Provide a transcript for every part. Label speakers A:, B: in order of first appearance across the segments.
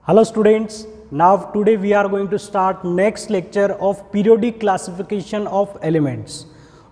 A: Hello students, now today we are going to start next lecture of periodic classification of elements.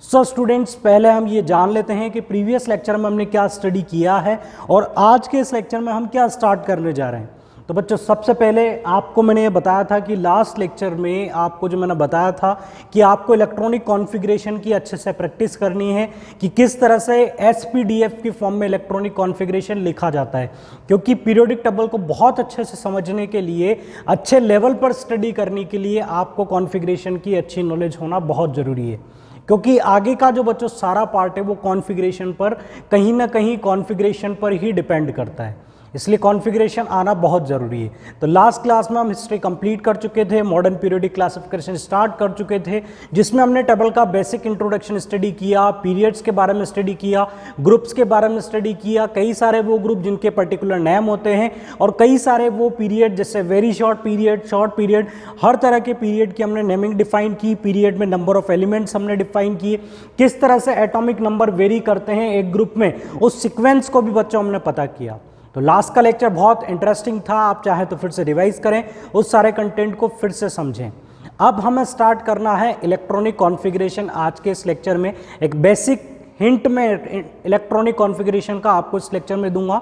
A: So students, पहले हम ये जान लेते हैं कि प्रीवियस लेक्चर में हमने क्या स्टडी किया है और आज के इस लेक्चर में हम क्या स्टार्ट करने जा रहे हैं। तो बच्चों, सबसे पहले आपको मैंने ये बताया था कि लास्ट लेक्चर में आपको जो मैंने बताया था कि आपको इलेक्ट्रॉनिक कॉन्फ़िगरेशन की अच्छे से प्रैक्टिस करनी है कि किस तरह से एसपीडीएफ की फॉर्म में इलेक्ट्रॉनिक कॉन्फ़िगरेशन लिखा जाता है, क्योंकि पीरियोडिक टेबल को बहुत अच्छे से समझने के लिए, अच्छे लेवल पर स्टडी करने के लिए आपको कॉन्फ़िगरेशन की अच्छी नॉलेज होना बहुत ज़रूरी है, क्योंकि आगे का जो बच्चों सारा पार्ट है वो कॉन्फ़िगरेशन पर, कहीं ना कहीं कॉन्फ़िगरेशन पर ही डिपेंड करता है, इसलिए कॉन्फ़िगरेशन आना बहुत ज़रूरी है। तो लास्ट क्लास में हम हिस्ट्री कंप्लीट कर चुके थे, मॉडर्न पीरियोडिक क्लासिफिकेशन स्टार्ट कर चुके थे, जिसमें हमने टेबल का बेसिक इंट्रोडक्शन स्टडी किया, पीरियड्स के बारे में स्टडी किया, ग्रुप्स के बारे में स्टडी किया, कई सारे वो ग्रुप जिनके पर्टिकुलर नेम होते हैं और कई सारे वो पीरियड जैसे वेरी शॉर्ट पीरियड, हर तरह के पीरियड की हमने नेमिंग डिफाइन की, पीरियड में नंबर ऑफ एलिमेंट्स हमने डिफाइन किए, किस तरह से एटॉमिक नंबर वेरी करते हैं एक ग्रुप में, उस सिक्वेंस को भी बच्चों हमने पता किया। तो लास्ट का लेक्चर बहुत इंटरेस्टिंग था, आप चाहे तो फिर से रिवाइज करें, उस सारे कंटेंट को फिर से समझें। अब हमें स्टार्ट करना है इलेक्ट्रॉनिक कॉन्फ़िगरेशन। आज के इस लेक्चर में एक बेसिक हिंट में इलेक्ट्रॉनिक कॉन्फ़िगरेशन का आपको इस लेक्चर में दूंगा।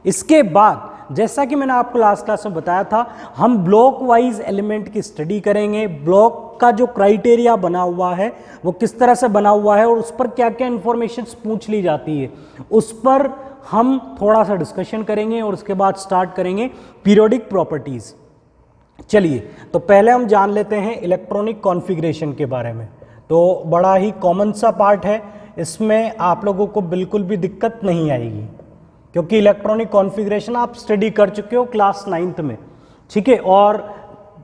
A: इसके बाद जैसा कि मैंने आपको लास्ट क्लास में बताया था, हम ब्लॉक वाइज एलिमेंट की स्टडी करेंगे। ब्लॉक का जो क्राइटेरिया बना हुआ है वो किस तरह से बना हुआ है और उस पर क्या क्या इंफॉर्मेशन पूछ ली जाती है, उस पर हम थोड़ा सा डिस्कशन करेंगे और उसके बाद स्टार्ट करेंगे पीरियोडिक प्रॉपर्टीज। चलिए, तो पहले हम जान लेते हैं इलेक्ट्रॉनिक कॉन्फ़िगरेशन के बारे में। तो बड़ा ही कॉमन सा पार्ट है, इसमें आप लोगों को बिल्कुल भी दिक्कत नहीं आएगी, क्योंकि इलेक्ट्रॉनिक कॉन्फ़िगरेशन आप स्टडी कर चुके हो क्लास 9th में, ठीक है। और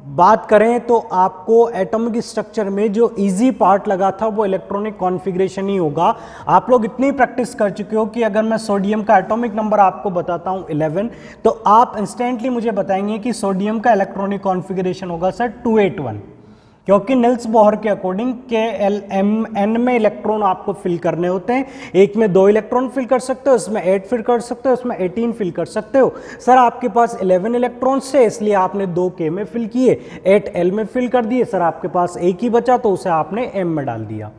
A: बात करें तो आपको एटॉमिक स्ट्रक्चर में जो इजी पार्ट लगा था वो इलेक्ट्रॉनिक कॉन्फ़िगरेशन ही होगा। आप लोग इतनी प्रैक्टिस कर चुके हो कि अगर मैं सोडियम का एटॉमिक नंबर आपको बताता हूं 11, तो आप इंस्टेंटली मुझे बताएंगे कि सोडियम का इलेक्ट्रॉनिक कॉन्फ़िगरेशन होगा सर 281, क्योंकि निल्स बोहर के अकॉर्डिंग KLMN में इलेक्ट्रॉन आपको फिल करने होते हैं। एक में 2 इलेक्ट्रॉन फिल कर सकते हो, इसमें 8 फिल कर सकते हो, इसमें 18 फिल कर सकते हो। सर आपके पास 11 इलेक्ट्रॉन्स थे, इसलिए आपने 2 K में फिल किए, 8 L में फिल कर दिए। सर आपके पास एक ही बचा तो उसे आपने M में डाल दिया।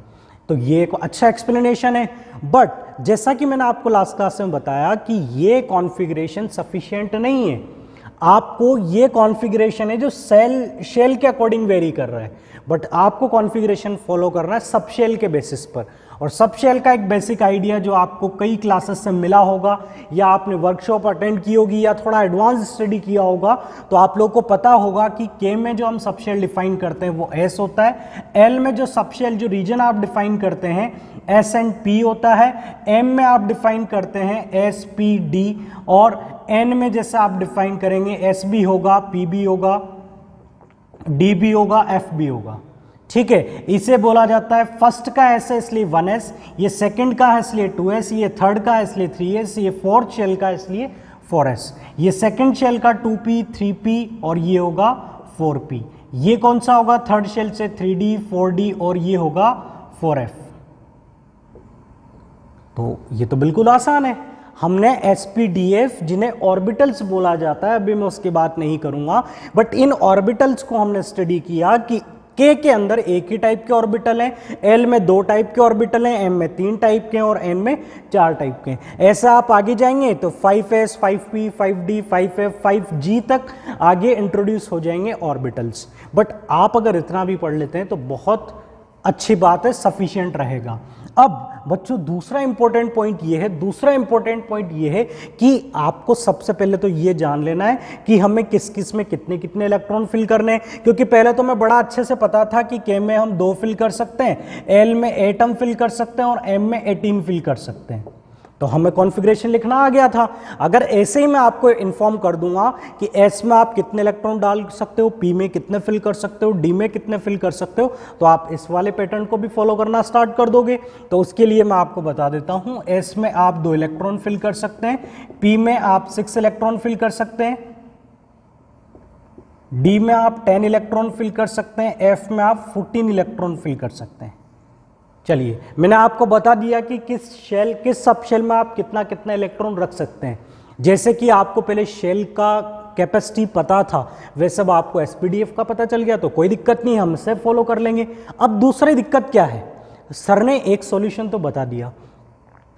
A: तो ये एक अच्छा एक्सप्लेनेशन है, बट जैसा कि मैंने आपको लास्ट क्लास में बताया कि ये कॉन्फ़िगरेशन सफिशिएंट नहीं है। आपको ये कॉन्फ़िगरेशन है जो शेल के अकॉर्डिंग वेरी कर रहा है, बट आपको कॉन्फ़िगरेशन फॉलो करना है सब शेल के बेसिस पर। और सब शेल का एक बेसिक आइडिया जो आपको कई क्लासेस से मिला होगा, या आपने वर्कशॉप अटेंड की होगी, या थोड़ा एडवांस स्टडी किया होगा, तो आप लोगों को पता होगा कि K में जो हम सब शेल डिफाइन करते हैं वो S होता है, L में जो सब शेल जो रीजन आप डिफाइन करते हैं S एंड P होता है, M में आप डिफाइन करते हैं S P D, और N में जैसा आप डिफाइन करेंगे S भी होगा, P भी होगा, D भी होगा, F भी होगा, ठीक है। इसे बोला जाता है फर्स्ट का S है इसलिए 1S, ये सेकंड का है इसलिए 2S, ये थर्ड का है इसलिए 3S, ये फोर्थ शेल का है इसलिए 4S, ये सेकंड शेल का 2P 3P और ये होगा 4P। ये कौन सा होगा थर्ड शेल से 3D 4D और ये होगा 4F। तो ये तो बिल्कुल आसान है। हमने SPDF जिन्हें ऑर्बिटल्स बोला जाता है, अभी मैं उसकी बात नहीं करूंगा, बट इन ऑर्बिटल्स को हमने स्टडी किया कि K के अंदर एक ही टाइप के ऑर्बिटल हैं, L में 2 टाइप के ऑर्बिटल हैं, M में 3 टाइप के हैं और N में 4 टाइप के हैं। ऐसा आप आगे जाएंगे तो 5S 5P 5D 5F 5G तक आगे इंट्रोड्यूस हो जाएंगे ऑर्बिटल्स। बट आप अगर इतना भी पढ़ लेते हैं तो बहुत अच्छी बात है, सफिशिएंट रहेगा। अब बच्चों, दूसरा इंपॉर्टेंट पॉइंट ये है कि आपको सबसे पहले तो ये जान लेना है कि हमें किस किस में कितने कितने इलेक्ट्रॉन फिल करने हैं, क्योंकि पहले तो मैं बड़ा अच्छे से पता था कि K में हम 2 फिल कर सकते हैं, L में 8 हम फिल कर सकते हैं और M में 18 फिल कर सकते हैं, तो हमें कॉन्फ़िगरेशन लिखना आ गया था। अगर ऐसे ही मैं आपको इन्फॉर्म कर दूंगा कि S में आप कितने इलेक्ट्रॉन डाल सकते हो, P में कितने फिल कर सकते हो, D में कितने फिल कर सकते हो, तो आप इस वाले पैटर्न को भी फॉलो करना स्टार्ट कर दोगे। तो उसके लिए मैं आपको बता देता हूं, S में आप 2 इलेक्ट्रॉन फिल कर सकते हैं, P में आप 6 इलेक्ट्रॉन फिल कर सकते हैं, D में आप 10 इलेक्ट्रॉन फिल कर सकते हैं, F में आप 14 इलेक्ट्रॉन फिल कर सकते हैं। चलिए, मैंने आपको बता दिया कि किस सब शेल में आप कितना कितना इलेक्ट्रॉन रख सकते हैं। जैसे कि आपको पहले शेल का कैपेसिटी पता था वे सब आपको एसपीडीएफ का पता चल गया तो कोई दिक्कत नहीं, हम इसे फॉलो कर लेंगे। अब दूसरी दिक्कत क्या है, सर ने एक सॉल्यूशन तो बता दिया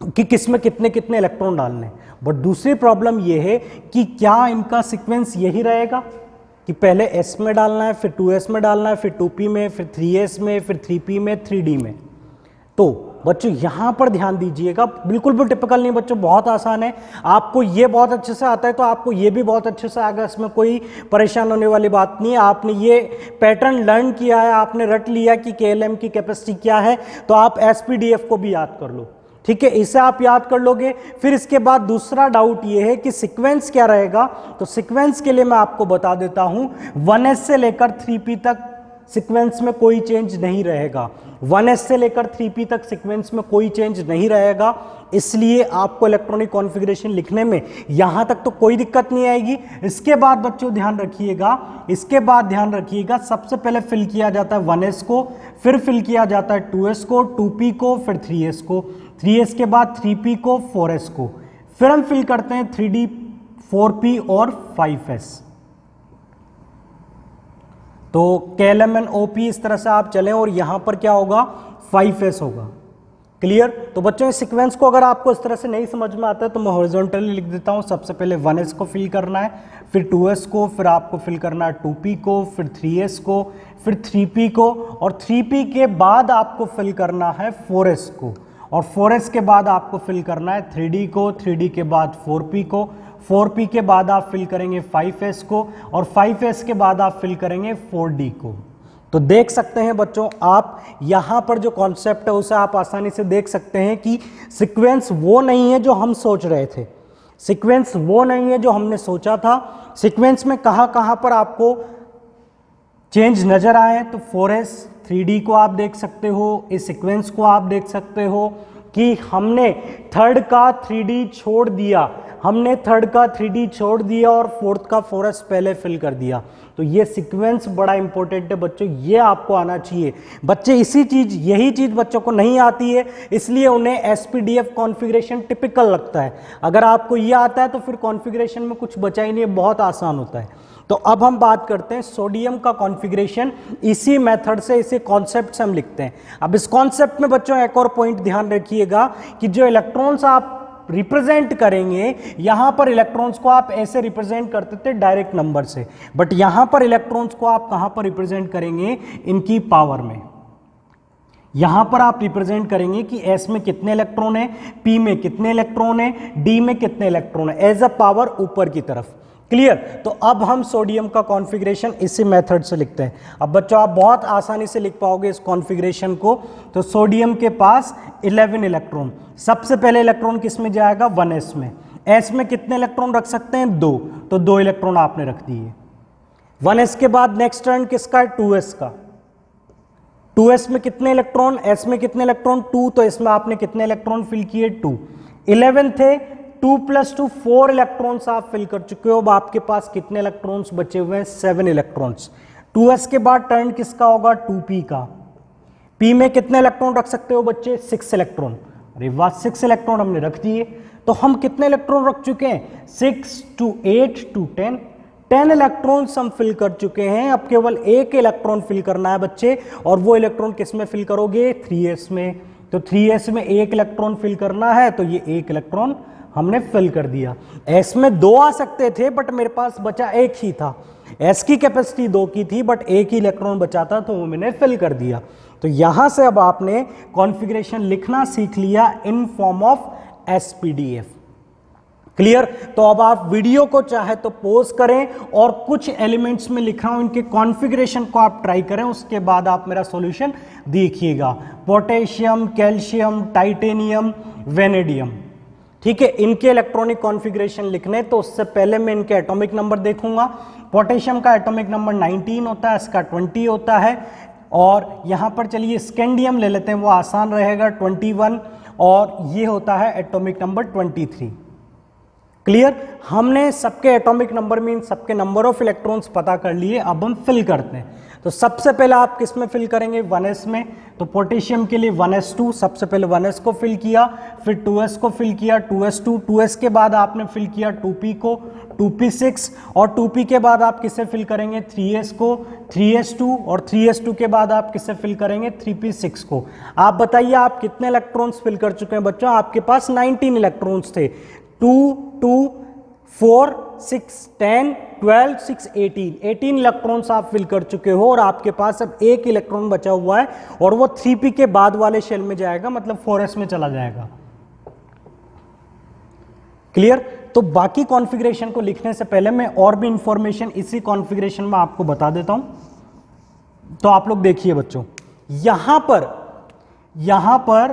A: कि किसमें कितने कितने इलेक्ट्रॉन डालने, बट दूसरी प्रॉब्लम यह है कि क्या इनका सीक्वेंस यही रहेगा कि पहले एस में डालना है, फिर 2s में डालना है, फिर 2p में, फिर 3s में, फिर 3p में, 3d में। तो बच्चों यहां पर ध्यान दीजिएगा, बिल्कुल भी टिपिकल नहीं बच्चों, बहुत आसान है। आपको ये बहुत अच्छे से आता है तो आपको ये भी बहुत अच्छे से आएगा, इसमें कोई परेशान होने वाली बात नहीं है। आपने ये पैटर्न लर्न किया है, आपने रट लिया कि KLM की कैपेसिटी क्या है, तो आप SPDF को भी याद कर लो, ठीक है, इसे आप याद कर लोगे। फिर इसके बाद दूसरा डाउट ये है कि सीक्वेंस क्या रहेगा, तो सीक्वेंस के लिए मैं आपको बता देता हूं 1s से लेकर 3p तक सीक्वेंस में कोई चेंज नहीं रहेगा। 1s से लेकर 3p तक सीक्वेंस में कोई चेंज नहीं रहेगा, इसलिए आपको इलेक्ट्रॉनिक कॉन्फ़िगरेशन लिखने में यहां तक तो कोई दिक्कत नहीं आएगी। इसके बाद बच्चों ध्यान रखिएगा, सबसे पहले फिल किया जाता है 1s को, फिर फिल किया जाता है 2s को, 2p को, फिर 3s को, 3s के बाद 3p को, 4s को, फिर हम फिल करते हैं 3d, 4p और 5s। तो KLM एंड OP इस तरह से आप चलें और यहां पर क्या होगा, 5s होगा। क्लियर? तो बच्चों इस सीक्वेंस को अगर आपको इस तरह से नहीं समझ में आता है तो मैं हॉरिजॉन्टली लिख देता हूं। सबसे पहले 1s को फिल करना है, फिर 2s को, फिर आपको फिल करना है 2p को, फिर 3s को, फिर 3p को, और 3p के बाद आपको फिल करना है 4s को, और 4s के बाद आपको फिल करना है 3d को, 3d के बाद 4p को, 4p के बाद आप फिल करेंगे 5s को, और 5s के बाद आप फिल करेंगे 4d को। तो देख सकते हैं बच्चों आप यहां पर जो कॉन्सेप्ट है उसे आप आसानी से देख सकते हैं कि सीक्वेंस वो नहीं है जो हम सोच रहे थे, सीक्वेंस वो नहीं है जो हमने सोचा था। सीक्वेंस में कहां पर आपको चेंज नजर आए, तो 4s 3d को आप देख सकते हो, इस सीक्वेंस को आप देख सकते हो कि हमने थर्ड का 3d छोड़ दिया, हमने थर्ड का 3d छोड़ दिया और फोर्थ का 4s पहले फिल कर दिया। तो ये सीक्वेंस बड़ा इंपॉर्टेंट है बच्चों, ये आपको आना चाहिए। बच्चे यही चीज बच्चों को नहीं आती है, इसलिए उन्हें SPDF कॉन्फ़िगरेशन टिपिकल लगता है। अगर आपको ये आता है तो फिर कॉन्फ़िगरेशन में कुछ बचा ही नहीं है, बहुत आसान होता है। तो अब हम बात करते हैं सोडियम का कॉन्फ़िगरेशन, इसी मेथड से, इसी कॉन्सेप्ट से हम लिखते हैं। अब इस कॉन्सेप्ट में बच्चों एक और पॉइंट ध्यान रखिएगा कि जो इलेक्ट्रॉन्स आप रिप्रेजेंट करेंगे, यहां पर इलेक्ट्रॉन्स को आप ऐसे रिप्रेजेंट करते थे डायरेक्ट नंबर से, बट यहां पर इलेक्ट्रॉन्स को आप कहां पर रिप्रेजेंट करेंगे, इनकी पावर में। यहां पर आप रिप्रेजेंट करेंगे कि S में कितने इलेक्ट्रॉन है, P में कितने इलेक्ट्रॉन है, D में कितने इलेक्ट्रॉन है, एज अ पावर ऊपर की तरफ। क्लियर? तो अब हम सोडियम का कॉन्फ़िगरेशन इसी मेथड से लिखते हैं। अब बच्चों आप बहुत आसानी से लिख पाओगे इस कॉन्फ़िगरेशन को। तो सोडियम के पास 11 इलेक्ट्रॉन, सबसे पहले इलेक्ट्रॉन किस में जाएगा, 1s में। S में कितने इलेक्ट्रॉन रख सकते हैं, 2, तो 2 इलेक्ट्रॉन आपने रख दिए। 1s के बाद नेक्स्ट टर्न किसका है, 2s का। 2s में कितने इलेक्ट्रॉन, S में कितने इलेक्ट्रॉन, 2, तो इसमें आपने कितने इलेक्ट्रॉन फिल किए, 2। 11 थे, 2 + 2 4 इलेक्ट्रॉन्स आप फिल कर चुके हो। अब आपके पास कितने इलेक्ट्रॉन्स बचे हुए हैं, 7 इलेक्ट्रॉन्स। 2s के बाद टर्न किसका होगा, 2p का। p में कितने इलेक्ट्रॉन रख सकते हो बच्चे, 6 इलेक्ट्रॉन। अरे वाह, 6 इलेक्ट्रॉन हमने रख दिए। तो हम कितने इलेक्ट्रॉन रख चुके हैं, 6 to 8 to 10 इलेक्ट्रॉन्स हम फिल कर चुके हैं। अब केवल एक इलेक्ट्रॉन फिल करना है बच्चे, और वो इलेक्ट्रॉन किस में फिल करोगे, 3s में। तो 3s में एक इलेक्ट्रॉन फिल करना है, तो ये एक इलेक्ट्रॉन हमने फिल कर दिया। S में 2 आ सकते थे बट मेरे पास बचा एक ही था। S की कैपेसिटी 2 की थी बट एक ही इलेक्ट्रॉन बचा था, तो वो मैंने फिल कर दिया। तो यहां से अब आपने कॉन्फ़िगरेशन लिखना सीख लिया in form of SPDF। Clear? तो अब आप वीडियो को चाहे तो पॉज करें और कुछ एलिमेंट्स में लिखा हूं इनके कॉन्फ़िगरेशन को आप ट्राई करें, उसके बाद आप मेरा सॉल्यूशन देखिएगा। पोटेशियम, कैल्शियम, टाइटेनियम, वेनेडियम, ठीक है, इनके इलेक्ट्रॉनिक कॉन्फ़िगरेशन लिखने, तो उससे पहले मैं इनके एटॉमिक नंबर देखूंगा। पोटेशियम का एटॉमिक नंबर 19 होता है, इसका 20 होता है, और यहां पर चलिए स्कैंडियम ले लेते हैं, वो आसान रहेगा, 21, और ये होता है एटॉमिक नंबर 23। क्लियर? हमने सबके एटॉमिक नंबर मीन सबके नंबर ऑफ इलेक्ट्रॉन्स पता कर लिए, अब हम फिल करते हैं। तो सबसे पहले आप किस में फिल करेंगे 1s में, तो पोटेशियम के लिए 1s2, सबसे पहले 1s को फिल किया, फिर 2s को फिल किया, 2s2, 2s के बाद आपने फिल किया 2p को, 2p6, और 2p के बाद आप किसे फिल करेंगे 3s को, 3s2, और 3s2 के बाद आप किसे फिल करेंगे 3p6 को। आप बताइए आप कितने इलेक्ट्रॉन्स फिल कर चुके हैं बच्चों, आपके पास 19 इलेक्ट्रॉन्स थे, 2 2 4 6 10 12 6 18 इलेक्ट्रॉन्स आप फिल कर चुके हो, और आपके पास अब एक इलेक्ट्रॉन बचा हुआ है और वो 3p के बाद वाले शेल में जाएगा, मतलब 4s में चला जाएगा। क्लियर? तो बाकी कॉन्फ़िगरेशन को लिखने से पहले मैं और भी इंफॉर्मेशन इसी कॉन्फ़िगरेशन में आपको बता देता हूं। तो आप लोग देखिए बच्चों, यहां पर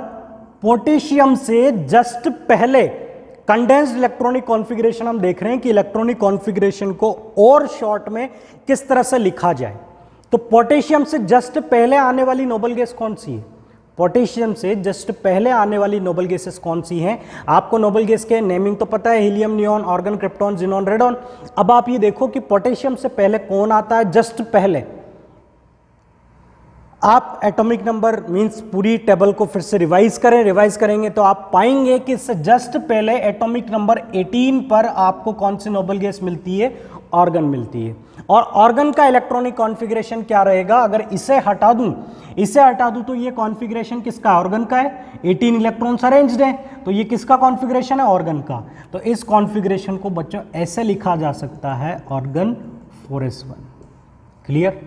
A: पोटेशियम से जस्ट पहले कंडेंस्ड इलेक्ट्रॉनिक कॉन्फ़िगरेशन हम देख रहे हैं कि इलेक्ट्रॉनिक कॉन्फ़िगरेशन को और शॉर्ट में किस तरह से लिखा जाए। तो पोटेशियम से जस्ट पहले आने वाली नोबल गैस कौन सी है? पोटेशियम से जस्ट पहले आने वाली नोबल गैसेस कौन सी हैं? आपको नोबल गैस के नेमिंग तो पता है, helium, neon, argon, krypton, xenon, radon. अब आप ये देखो कि पोटेशियम से पहले कौन आता है जस्ट पहले। आप एटॉमिक नंबर मींस पूरी टेबल को फिर से रिवाइज करेंगे तो आप पाएंगे कि इससे जस्ट पहले एटॉमिक नंबर 18 पर आपको कौन सी नोबल गैस मिलती है? आर्गन मिलती है। और आर्गन का इलेक्ट्रॉनिक कॉन्फ़िगरेशन क्या रहेगा? अगर इसे हटा दूं तो ये कॉन्फ़िगरेशन किसका? आर्गन का है। 18 इलेक्ट्रॉन्स अरेंज्ड हैं, तो ये किसका कॉन्फ़िगरेशन है? आर्गन का। तो इस कॉन्फ़िगरेशन को बच्चों ऐसे लिखा जा सकता है, आर्गन 4s1। क्लियर?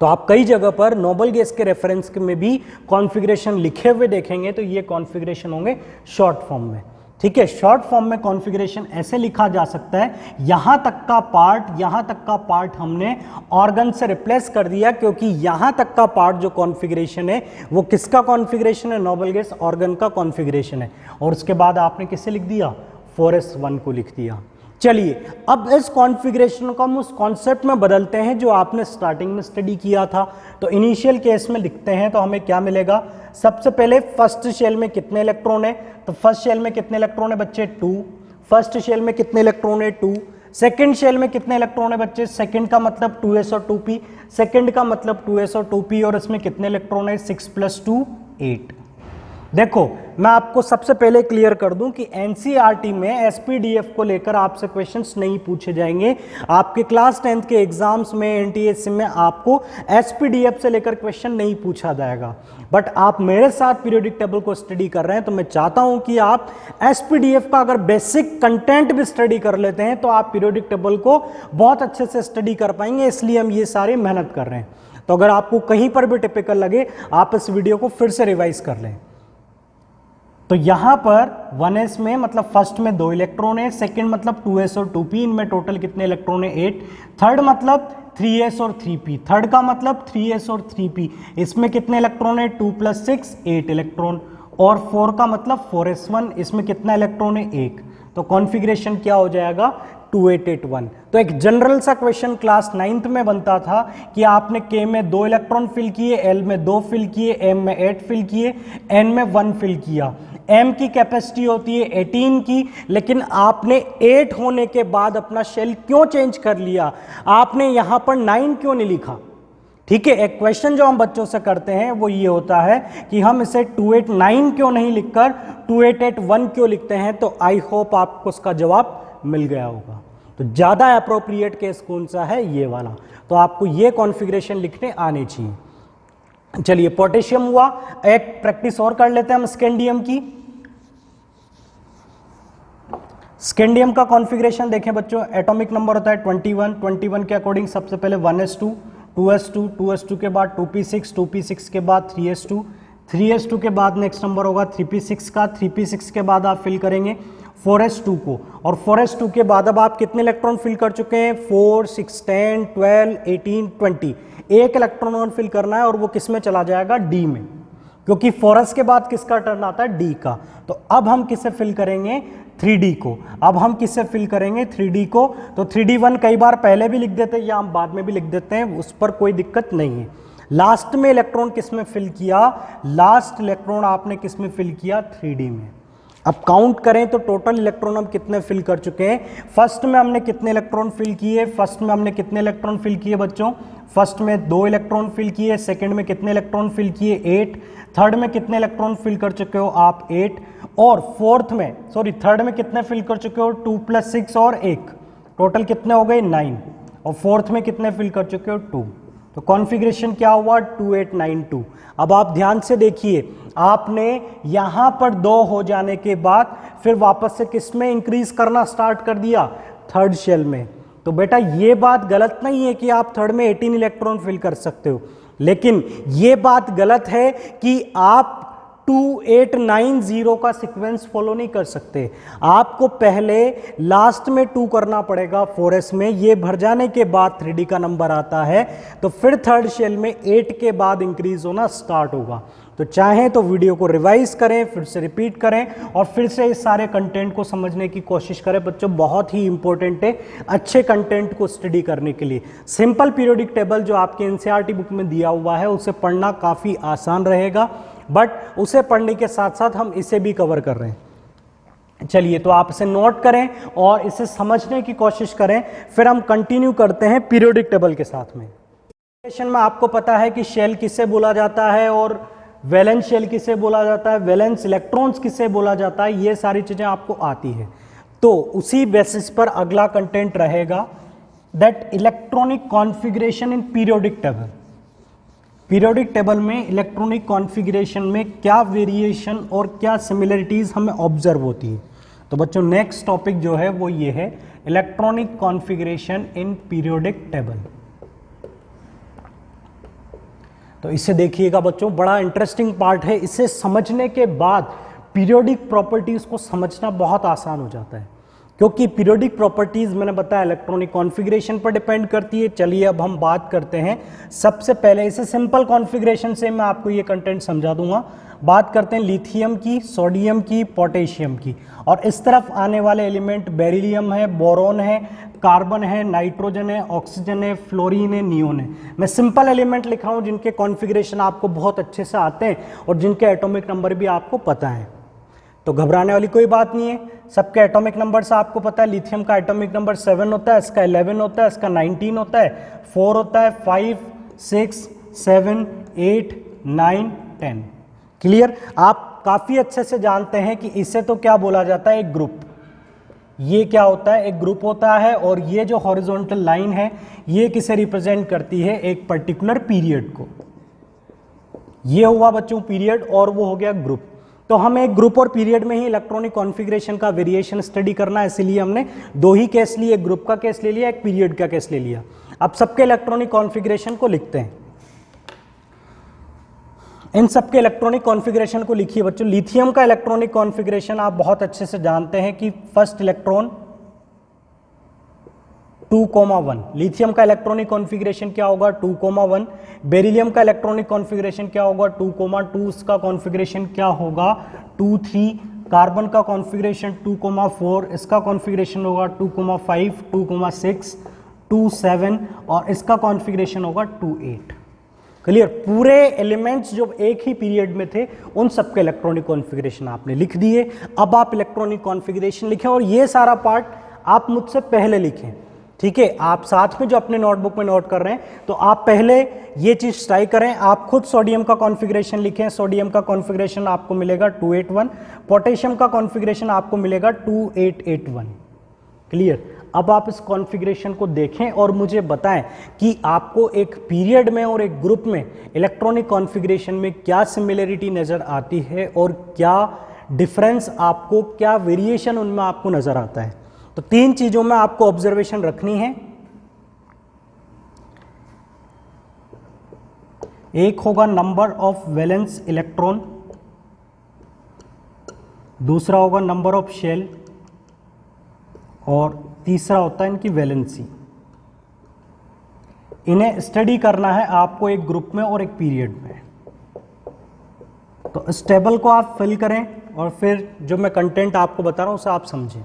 A: तो आप कई जगह पर नोबल गैस के रेफरेंस में भी कॉन्फ़िगरेशन लिखे हुए देखेंगे, तो ये कॉन्फ़िगरेशन होंगे शॉर्ट फॉर्म में। ठीक है, शॉर्ट फॉर्म में कॉन्फ़िगरेशन ऐसे लिखा जा सकता है, यहां तक का पार्ट हमने ऑर्गन से रिप्लेस कर दिया, क्योंकि यहां तक का पार्ट जो कॉन्फ़िगरेशन है वो किसका कॉन्फ़िगरेशन है? नोबल गैस ऑर्गन का कॉन्फ़िगरेशन है। और उसके बाद आपने किसे लिख दिया? 4s1 को लिख दिया। चलिए, अब इस कॉन्फ़िगरेशन को हम उस कॉन्सेप्ट में बदलते हैं जो आपने स्टार्टिंग में स्टडी किया था। तो इनिशियल केस में लिखते हैं तो हमें क्या मिलेगा? सबसे पहले फर्स्ट शेल में कितने इलेक्ट्रॉन है? तो फर्स्ट शेल में कितने इलेक्ट्रॉन है बच्चे? 2। फर्स्ट शेल में कितने इलेक्ट्रॉन है? 2। सेकेंड शेल में कितने इलेक्ट्रॉन है बच्चे? सेकेंड का मतलब 2s और 2p, सेकेंड का मतलब 2s और 2p, और इसमें कितने इलेक्ट्रॉन है? 6 + 2 8। देखो, मैं आपको सबसे पहले क्लियर कर दूं कि एनसीईआरटी में एसपीडीएफ को लेकर आपसे क्वेश्चंस नहीं पूछे जाएंगे। आपके क्लास 10th के एग्जाम्स में, एनटीएससी में आपको एसपीडीएफ से लेकर क्वेश्चन नहीं पूछा जाएगा। बट आप मेरे साथ पीरियोडिक टेबल को स्टडी कर रहे हैं, तो मैं चाहता हूं कि आप एसपीडीएफ का अगर बेसिक कंटेंट भी स्टडी कर लेते हैं तो आप पीरियोडिक टेबल को बहुत अच्छे से स्टडी कर पाएंगे, इसलिए हम ये सारी मेहनत कर रहे हैं। तो अगर आपको कहीं पर भी टिपिकल लगे, आप इस वीडियो को फिर से रिवाइज कर लें। तो यहां पर 1s में मतलब फर्स्ट में 2 इलेक्ट्रॉन है, सेकंड मतलब 2s और 2p, इनमें टोटल कितने इलेक्ट्रॉन है? 8। थर्ड मतलब 3s और 3p, थर्ड का मतलब 3s और 3p, इसमें कितने इलेक्ट्रॉन है? 2 + 6 8 इलेक्ट्रॉन। और 4 का मतलब 4s1, इसमें कितना इलेक्ट्रॉन है? 1। तो कॉन्फ़िगरेशन क्या हो जाएगा? 2881। तो एक जनरल सा क्वेश्चन क्लास 9th में बनता था कि आपने K में 2 इलेक्ट्रॉन फिल किए, L में 2 फिल किए, M में 8 फिल किए, N में 1 फिल किया। M की कैपेसिटी होती है 18 की, लेकिन आपने 8 होने के बाद अपना शेल क्यों चेंज कर लिया? आपने यहां पर 9 क्यों नहीं लिखा? ठीक है, एक क्वेश्चन जो हम बच्चों से करते हैं वो ये होता है कि हम इसे 289 क्यों नहीं लिखकर 2881 क्यों लिखते हैं। तो आई होप आपको उसका जवाब मिल गया होगा। तो ज्यादा अप्रोप्रिएट केस कौन सा है? ये वाला। तो आपको ये कॉन्फ़िगरेशन लिखने आने चाहिए। चलिए, पोटेशियम हुआ, एक प्रैक्टिस और कर लेते हैं हम स्कैंडियम की। स्कैंडियम का कॉन्फ़िगरेशन देखें बच्चों, एटॉमिक नंबर होता है 21। 21 के अकॉर्डिंग सबसे पहले 1s2, 2s2, 2s2 के बाद 2p6, 2p6 के बाद 3s2, 3s2 के बाद नेक्स्ट नंबर होगा 3p6 का, 3p6 के बाद आप फिल करेंगे 4s2 को, और 4s2 के बाद अब आप कितने इलेक्ट्रॉन फिल कर चुके हैं? 4 6 10 12 18 20। एक इलेक्ट्रॉन और फिल करना है और वो किस में चला जाएगा? डी में, क्योंकि 4s के बाद किसका टर्न आता है? डी का। तो अब हम किसे फिल करेंगे? 3d को। अब हम किससे फिल करेंगे? 3d को। तो 3d1 कई बार पहले भी लिख देते हैं या हम बाद में भी लिख देते हैं, उस पर कोई दिक्कत नहीं है। लास्ट में इलेक्ट्रॉन किस में फिल किया? लास्ट इलेक्ट्रॉन आपने किस में फिल किया? 3d में। अब काउंट करें तो टोटल इलेक्ट्रॉन हम कितने फिल कर चुके हैं। फर्स्ट में हमने कितने इलेक्ट्रॉन फिल किए, फर्स्ट में हमने कितने इलेक्ट्रॉन फिल किए बच्चों, फर्स्ट में 2 इलेक्ट्रॉन फिल किए, सेकंड में कितने इलेक्ट्रॉन फिल किए 8, थर्ड में कितने इलेक्ट्रॉन फिल कर चुके हो आप 8, और फोर्थ में थर्ड में कितने फिल कर चुके हो 2 + 6 और 1, टोटल कितने हो गए 9, और फोर्थ में कितने फिल कर चुके हो 2। तो कॉन्फ़िगरेशन क्या हुआ 2892। अब आप ध्यान से देखिए, आपने यहां पर 2 हो जाने के बाद फिर वापस से किस में इंक्रीज करना स्टार्ट कर दिया, थर्ड शेल में। तो बेटा ये बात गलत नहीं है कि आप थर्ड में 18 इलेक्ट्रॉन फिल कर सकते हो, लेकिन ये बात गलत है कि आप 2890 का सीक्वेंस फॉलो नहीं कर सकते। आपको पहले लास्ट में 2 करना पड़ेगा 4s में, ये भर जाने के बाद 3D का नंबर आता है, तो फिर थर्ड शेल में 8 के बाद इंक्रीज होना स्टार्ट होगा। तो चाहें तो वीडियो को रिवाइज करें, फिर से रिपीट करें और फिर से इस सारे कंटेंट को समझने की कोशिश करें। बच्चों बहुत ही इंपॉर्टेंट है अच्छे कंटेंट को स्टडी करने के लिए। सिंपल पीरियोडिक टेबल जो आपके एनसीईआरटी बुक में दिया हुआ है उसे पढ़ना काफ़ी आसान रहेगा, बट उसे पढ़ने के साथ साथ हम इसे भी कवर कर रहे हैं। चलिए, तो आप इसे नोट करें और इसे समझने की कोशिश करें, फिर हम कंटिन्यू करते हैं पीरियोडिक टेबल के साथ में। में आपको पता है कि शेल किसे बोला जाता है और वैलेंस शेल किसे बोला जाता है, वैलेंस इलेक्ट्रॉन्स किसे बोला जाता है, ये सारी चीजें आपको आती है। तो उसी बेसिस पर अगला कंटेंट रहेगा that electronic configuration in periodic table. Periodic table में इलेक्ट्रॉनिक कॉन्फ़िगरेशन में क्या वेरिएशन और क्या सिमिलरिटीज हमें ऑब्जर्व होती है। तो बच्चों नेक्स्ट टॉपिक जो है वो ये है electronic configuration in periodic table. तो इसे देखिएगा बच्चों, बड़ा इंटरेस्टिंग पार्ट है। इसे समझने के बाद पीरियोडिक प्रॉपर्टीज को समझना बहुत आसान हो जाता है, क्योंकि पीरियोडिक प्रॉपर्टीज मैंने बताया इलेक्ट्रॉनिक कॉन्फ़िगरेशन पर डिपेंड करती है। चलिए अब हम बात करते हैं, सबसे पहले इसे सिंपल कॉन्फ़िगरेशन से मैं आपको ये कंटेंट समझा दूंगा। बात करते हैं लिथियम की, सोडियम की, पोटेशियम की, और इस तरफ आने वाले एलिमेंट बेरिलियम है, बोरॉन है, कार्बन है, नाइट्रोजन है, ऑक्सीजन है, फ्लोरीन है, नियोन है। मैं सिंपल एलिमेंट लिख रहा हूँ जिनके कॉन्फ़िगरेशन आपको बहुत अच्छे से आते हैं और जिनके एटॉमिक नंबर भी आपको पता है। तो घबराने वाली कोई बात नहीं है, सबके एटॉमिक नंबर से आपको पता है। लिथियम का एटॉमिक नंबर 7 होता है, इसका 11 होता है, इसका 19 होता है, 4 होता है, 5, 6, 7, 8, 9, 10। क्लियर? आप काफ़ी अच्छे से जानते हैं कि इसे तो क्या बोला जाता है, एक ग्रुप। ये क्या होता है, एक ग्रुप होता है, और ये जो हॉरिजॉन्टल लाइन है ये किसे रिप्रेजेंट करती है, एक पर्टिकुलर पीरियड को। ये हुआ बच्चों पीरियड और वो हो गया ग्रुप। तो हमें एक ग्रुप और पीरियड में ही इलेक्ट्रॉनिक कॉन्फ़िगरेशन का वेरिएशन स्टडी करना है, इसलिए हमने 2 ही केस लिए, एक ग्रुप का केस ले लिया, एक पीरियड का केस ले लिया। अब सबके इलेक्ट्रॉनिक कॉन्फ़िगरेशन को लिखते हैं। इन सबके इलेक्ट्रॉनिक कॉन्फ़िगरेशन को लिखिए बच्चों। लिथियम का इलेक्ट्रॉनिक कॉन्फ़िगरेशन आप बहुत अच्छे से जानते हैं कि फर्स्ट इलेक्ट्रॉन 2,1। लिथियम का इलेक्ट्रॉनिक कॉन्फ़िगरेशन क्या होगा 2,1। बेरिलियम का इलेक्ट्रॉनिक कॉन्फ़िगरेशन क्या होगा 2,2। इसका कॉन्फ़िगरेशन क्या होगा 2,3। कार्बन का कॉन्फ़िगरेशन 2,4। इसका कॉन्फ़िगरेशन होगा 2,5, 2,6, 2,7 और इसका कॉन्फ़िगरेशन होगा 2,8। क्लियर? पूरे एलिमेंट्स जो एक ही पीरियड में थे उन सबके इलेक्ट्रॉनिक कॉन्फ़िगरेशन आपने लिख दिए। अब आप इलेक्ट्रॉनिक कॉन्फ़िगरेशन लिखें और ये सारा पार्ट आप मुझसे पहले लिखें, ठीक है? आप साथ में जो अपने नोटबुक में नोट कर रहे हैं तो आप पहले ये चीज़ ट्राई करें। आप खुद सोडियम का कॉन्फ़िगरेशन लिखें। सोडियम का कॉन्फ़िगरेशन आपको मिलेगा 281। पोटेशियम का कॉन्फ़िगरेशन आपको मिलेगा 2881। क्लियर? अब आप इस कॉन्फ़िगरेशन को देखें और मुझे बताएं कि आपको एक पीरियड में और एक ग्रुप में इलेक्ट्रॉनिक कॉन्फ़िगरेशन में क्या सिमिलरिटी नज़र आती है और क्या डिफरेंस आपको, क्या वेरिएशन उनमें आपको नज़र आता है। तो 3 चीज़ों में आपको ऑब्जर्वेशन रखनी है। एक होगा नंबर ऑफ वैलेंस इलेक्ट्रॉन, दूसरा होगा नंबर ऑफ शेल और तीसरा होता है इनकी वैलेंसी। इन्हें स्टडी करना है आपको एक ग्रुप में और एक पीरियड में। तो इस टेबल को आप फिल करें और फिर जो मैं कंटेंट आपको बता रहा हूं उसे आप समझें।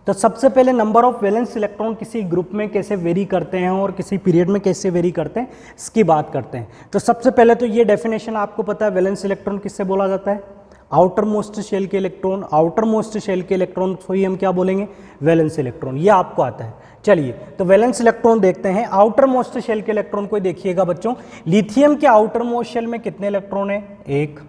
A: तो सबसे पहले नंबर ऑफ वैलेंस इलेक्ट्रॉन किसी ग्रुप में कैसे वेरी करते हैं और किसी पीरियड में कैसे वेरी करते हैं इसकी बात करते हैं। तो सबसे पहले तो ये डेफिनेशन आपको पता है, वैलेंस इलेक्ट्रॉन किससे बोला जाता है, आउटर मोस्ट शेल के इलेक्ट्रॉन, आउटर मोस्ट शेल के इलेक्ट्रॉन को ही हम क्या बोलेंगे, वैलेंस इलेक्ट्रॉन। ये आपको आता है। चलिए तो वैलेंस इलेक्ट्रॉन देखते हैं। आउटर मोस्ट शेल के इलेक्ट्रॉन को देखिएगा बच्चों, लिथियम के आउटर मोस्ट शेल में कितने इलेक्ट्रॉन है, 1।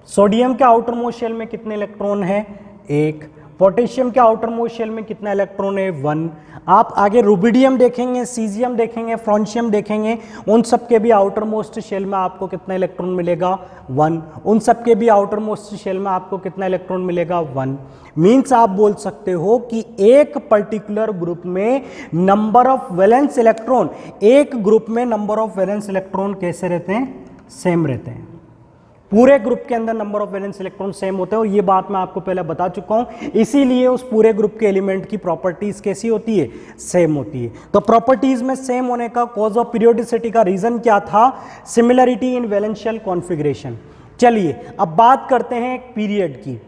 A: सोडियम के आउटर मोस्ट शेल में कितने इलेक्ट्रॉन है, 1। पोटेशियम के आउटर मोस्ट शेल में कितना इलेक्ट्रॉन है, 1। आप आगे रुबिडियम देखेंगे, सीजियम देखेंगे, फ्रॉन्शियम देखेंगे, उन सब के भी आउटर मोस्ट शेल में आपको कितना इलेक्ट्रॉन मिलेगा, 1। उन सब के भी आउटर मोस्ट शेल में आपको कितना इलेक्ट्रॉन मिलेगा, 1। मीन्स आप बोल सकते हो कि एक पर्टिकुलर ग्रुप में नंबर ऑफ वैलेंस इलेक्ट्रॉन, एक ग्रुप में नंबर ऑफ वैलेंस इलेक्ट्रॉन कैसे रहते हैं, सेम रहते हैं। पूरे ग्रुप के अंदर number of valence electron same होते हैं, और ये बात मैं आपको पहले बता चुका हूं। इसीलिए उस पूरे ग्रुप के एलिमेंट की प्रॉपर्टीज कैसी होती है, सेम होती है। तो प्रॉपर्टीज में सेम होने का कॉज ऑफ पीरियोडिसिटी का रीजन क्या था, सिमिलरिटी इन वैलेंशियल कॉन्फ़िगरेशन। चलिए अब बात करते हैं एक पीरियड की।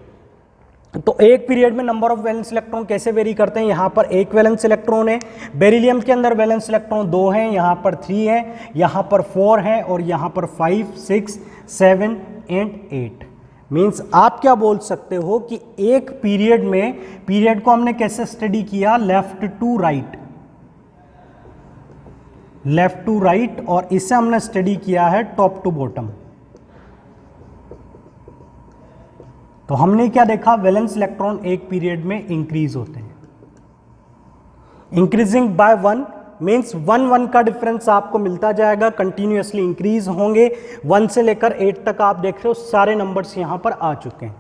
A: तो एक पीरियड में नंबर ऑफ वैलेंस इलेक्ट्रॉन कैसे वेरी करते हैं। यहां पर एक वैलेंस इलेक्ट्रॉन है, बेरिलियम के अंदर वैलेंस इलेक्ट्रॉन 2 हैं, यहां पर 3 है, यहां पर 4 है, और यहां पर 5, 6, 7 एंड 8। मीन्स आप क्या बोल सकते हो कि एक पीरियड में, पीरियड को हमने कैसे स्टडी किया, left to right, left to right, और इसे हमने स्टडी किया है टॉप टू बॉटम। तो हमने क्या देखा, वैलेंस इलेक्ट्रॉन एक पीरियड में इंक्रीज होते हैं, इंक्रीजिंग बाय 1, मीन्स 1 का डिफरेंस आपको मिलता जाएगा, कंटिन्यूअसली इंक्रीज होंगे। 1 से लेकर 8 तक आप देख रहे हो, सारे नंबर्स यहां पर आ चुके हैं।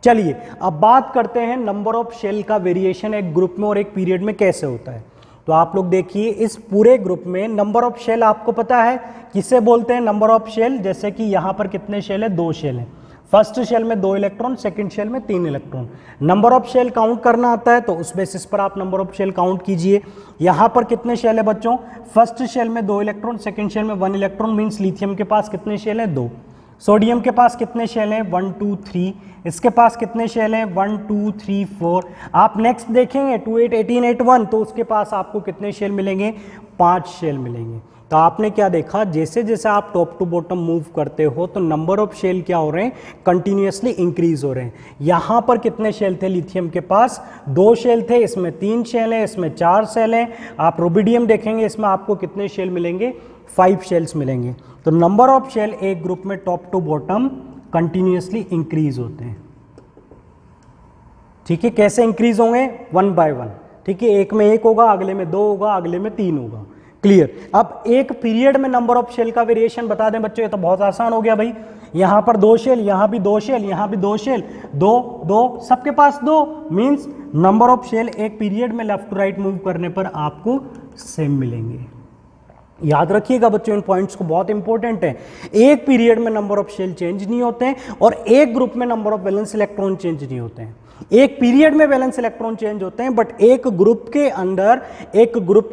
A: चलिए अब बात करते हैं नंबर ऑफ शेल का वेरिएशन एक ग्रुप में और एक पीरियड में कैसे होता है। तो आप लोग देखिए, इस पूरे ग्रुप में नंबर ऑफ शेल आपको पता है किसे बोलते हैं, नंबर ऑफ शेल। जैसे कि यहां पर कितने शेल है, 2 शेल है। फर्स्ट शेल में 2 इलेक्ट्रॉन, सेकंड शेल में 3 electron. Number of shell count करना आता है तो उस बेसिस पर आप नंबर ऑफ शेल काउंट कीजिए। यहां पर कितने शेल है बच्चों, फर्स्ट शेल में 2 इलेक्ट्रॉन, सेकंड शेल में 1 इलेक्ट्रॉन। मींस लिथियम के पास कितने शेल है, 2। सोडियम के पास कितने शेल हैं, 1 2 3। इसके पास कितने शेल हैं, 1 2 3 4। आप नेक्स्ट देखेंगे 2 8 18 8 1, तो उसके पास आपको कितने शेल मिलेंगे, 5 शेल मिलेंगे। तो आपने क्या देखा, जैसे जैसे आप टॉप टू बॉटम मूव करते हो तो नंबर ऑफ शेल क्या हो रहे हैं, कंटिन्यूअसली इंक्रीज हो रहे हैं। यहां पर कितने शेल थे, लिथियम के पास 2 शेल थे, इसमें 3 शेल हैं, इसमें 4 शेल हैं। आप रुबिडियम देखेंगे, इसमें आपको कितने शेल मिलेंगे, 5 शेल्स मिलेंगे। तो नंबर ऑफ शेल एक ग्रुप में top to bottom continuously increase होते हैं। ठीक है, कैसे इंक्रीज होंगे, 1 बाय 1। ठीक है, एक में 1 होगा, अगले में 2 होगा, अगले में 3 होगा। क्लियर। अब एक पीरियड में नंबर ऑफ शेल का वेरिएशन बता दें बच्चों, ये तो बहुत आसान हो गया भाई। यहां पर 2 शेल, यहां भी 2 शेल, यहां भी 2 शेल, 2 2, सबके पास 2। मींस नंबर ऑफ शेल एक पीरियड में लेफ्ट टू राइट मूव करने पर आपको सेम मिलेंगे। याद रखिएगा बच्चों, इन पॉइंट्स को, बहुत इंपॉर्टेंट है। एक पीरियड में नंबर ऑफ शेल चेंज नहीं होते हैं, और एक ग्रुप में number of valence electron change नहीं होते हैं। एक पीरियड में वैलेंस इलेक्ट्रॉन चेंज होते हैं, बट एक ग्रुप के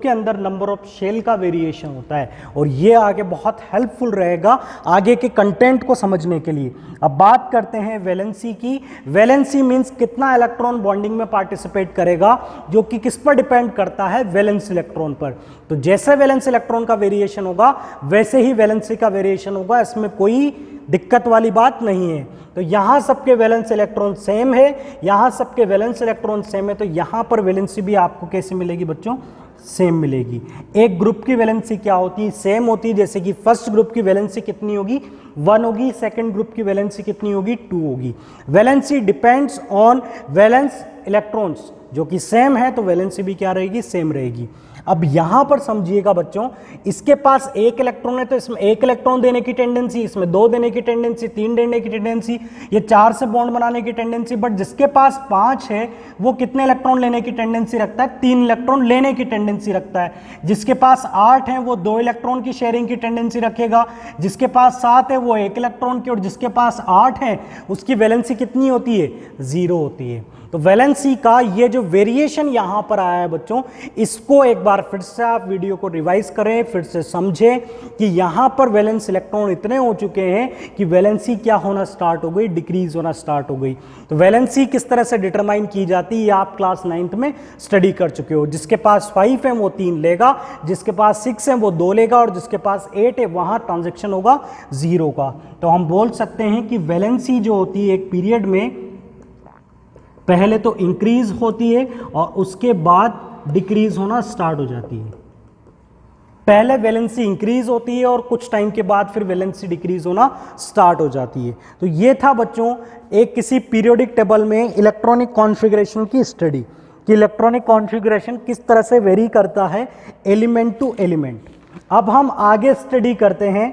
A: अंदर नंबर ऑफ शेल का वेरिएशन होता है। और ये आगे बहुत हेल्पफुल रहेगा आगे के कंटेंट को समझने के लिए। अब बात करते हैं वैलेंसी की। वैलेंसी मींस कितना इलेक्ट्रॉन बॉन्डिंग में पार्टिसिपेट करेगा, जो कि किस पर डिपेंड करता है, वैलेंस इलेक्ट्रॉन पर। तो जैसे वैलेंस इलेक्ट्रॉन का वेरिएशन होगा वैसे ही वैलेंसी का वेरिएशन होगा, इसमें कोई दिक्कत वाली बात नहीं है। तो यहां सबके वैलेंस इलेक्ट्रॉन सेम है, यहां सबके वैलेंस इलेक्ट्रॉन सेम है, तो यहां पर वैलेंसी भी आपको कैसे मिलेगी बच्चों, सेम मिलेगी। एक ग्रुप की वैलेंसी क्या होती है, सेम होती है। जैसे कि फर्स्ट ग्रुप की वैलेंसी कितनी होगी, 1 होगी, सेकंड ग्रुप की वैलेंसी कितनी होगी, 2 होगी। Valency depends on valence electrons, जो कि सेम है, तो वैलेंसी भी क्या रहेगी, सेम रहेगी। अब यहां पर समझिएगा बच्चों, इसके पास 1 इलेक्ट्रॉन है तो इसमें 1 इलेक्ट्रॉन देने की टेंडेंसी, इसमें 2 देने की टेंडेंसी, 3 देने की टेंडेंसी, ये 4 से बॉन्ड बनाने की टेंडेंसी। बट जिसके पास 5 है वो कितने इलेक्ट्रॉन लेने की टेंडेंसी रखता है, 3 इलेक्ट्रॉन लेने की टेंडेंसी रखता है। जिसके पास 8 है वो 2 इलेक्ट्रॉन की शेयरिंग की टेंडेंसी रखेगा। जिसके पास 7 है वो 1 इलेक्ट्रॉन की, और जिसके पास 8 है उसकी वैलेंसी कितनी होती है, 0 होती है। तो वैलेंसी का ये जो वेरिएशन यहां पर आया है बच्चों, इसको एक बार फिर से आप वीडियो को रिवाइज करें, फिर से समझें कि यहां पर वैलेंस इलेक्ट्रॉन इतने हो चुके हैं कि वैलेंसी क्या होना स्टार्ट हो गई, डिक्रीज होना स्टार्ट हो गई। तो वैलेंसी किस तरह से डिटरमाइन की जाती है आप क्लास 9th में स्टडी कर चुके हो। जिसके पास 5 है वो 3 लेगा, जिसके पास 6 है वो 2 लेगा, और जिसके पास 8 है वहां ट्रांजेक्शन होगा 0 का। तो हम बोल सकते हैं कि वैलेंसी जो होती है एक पीरियड में पहले तो इंक्रीज होती है और उसके बाद डिक्रीज होना स्टार्ट हो जाती है। पहले वैलेंसी इंक्रीज होती है और कुछ टाइम के बाद फिर वैलेंसी डिक्रीज होना स्टार्ट हो जाती है। तो ये था बच्चों एक किसी पीरियोडिक टेबल में इलेक्ट्रॉनिक कॉन्फ़िगरेशन की स्टडी, कि इलेक्ट्रॉनिक कॉन्फ़िगरेशन किस तरह से वेरी करता है एलिमेंट टू एलिमेंट। अब हम आगे स्टडी करते हैं,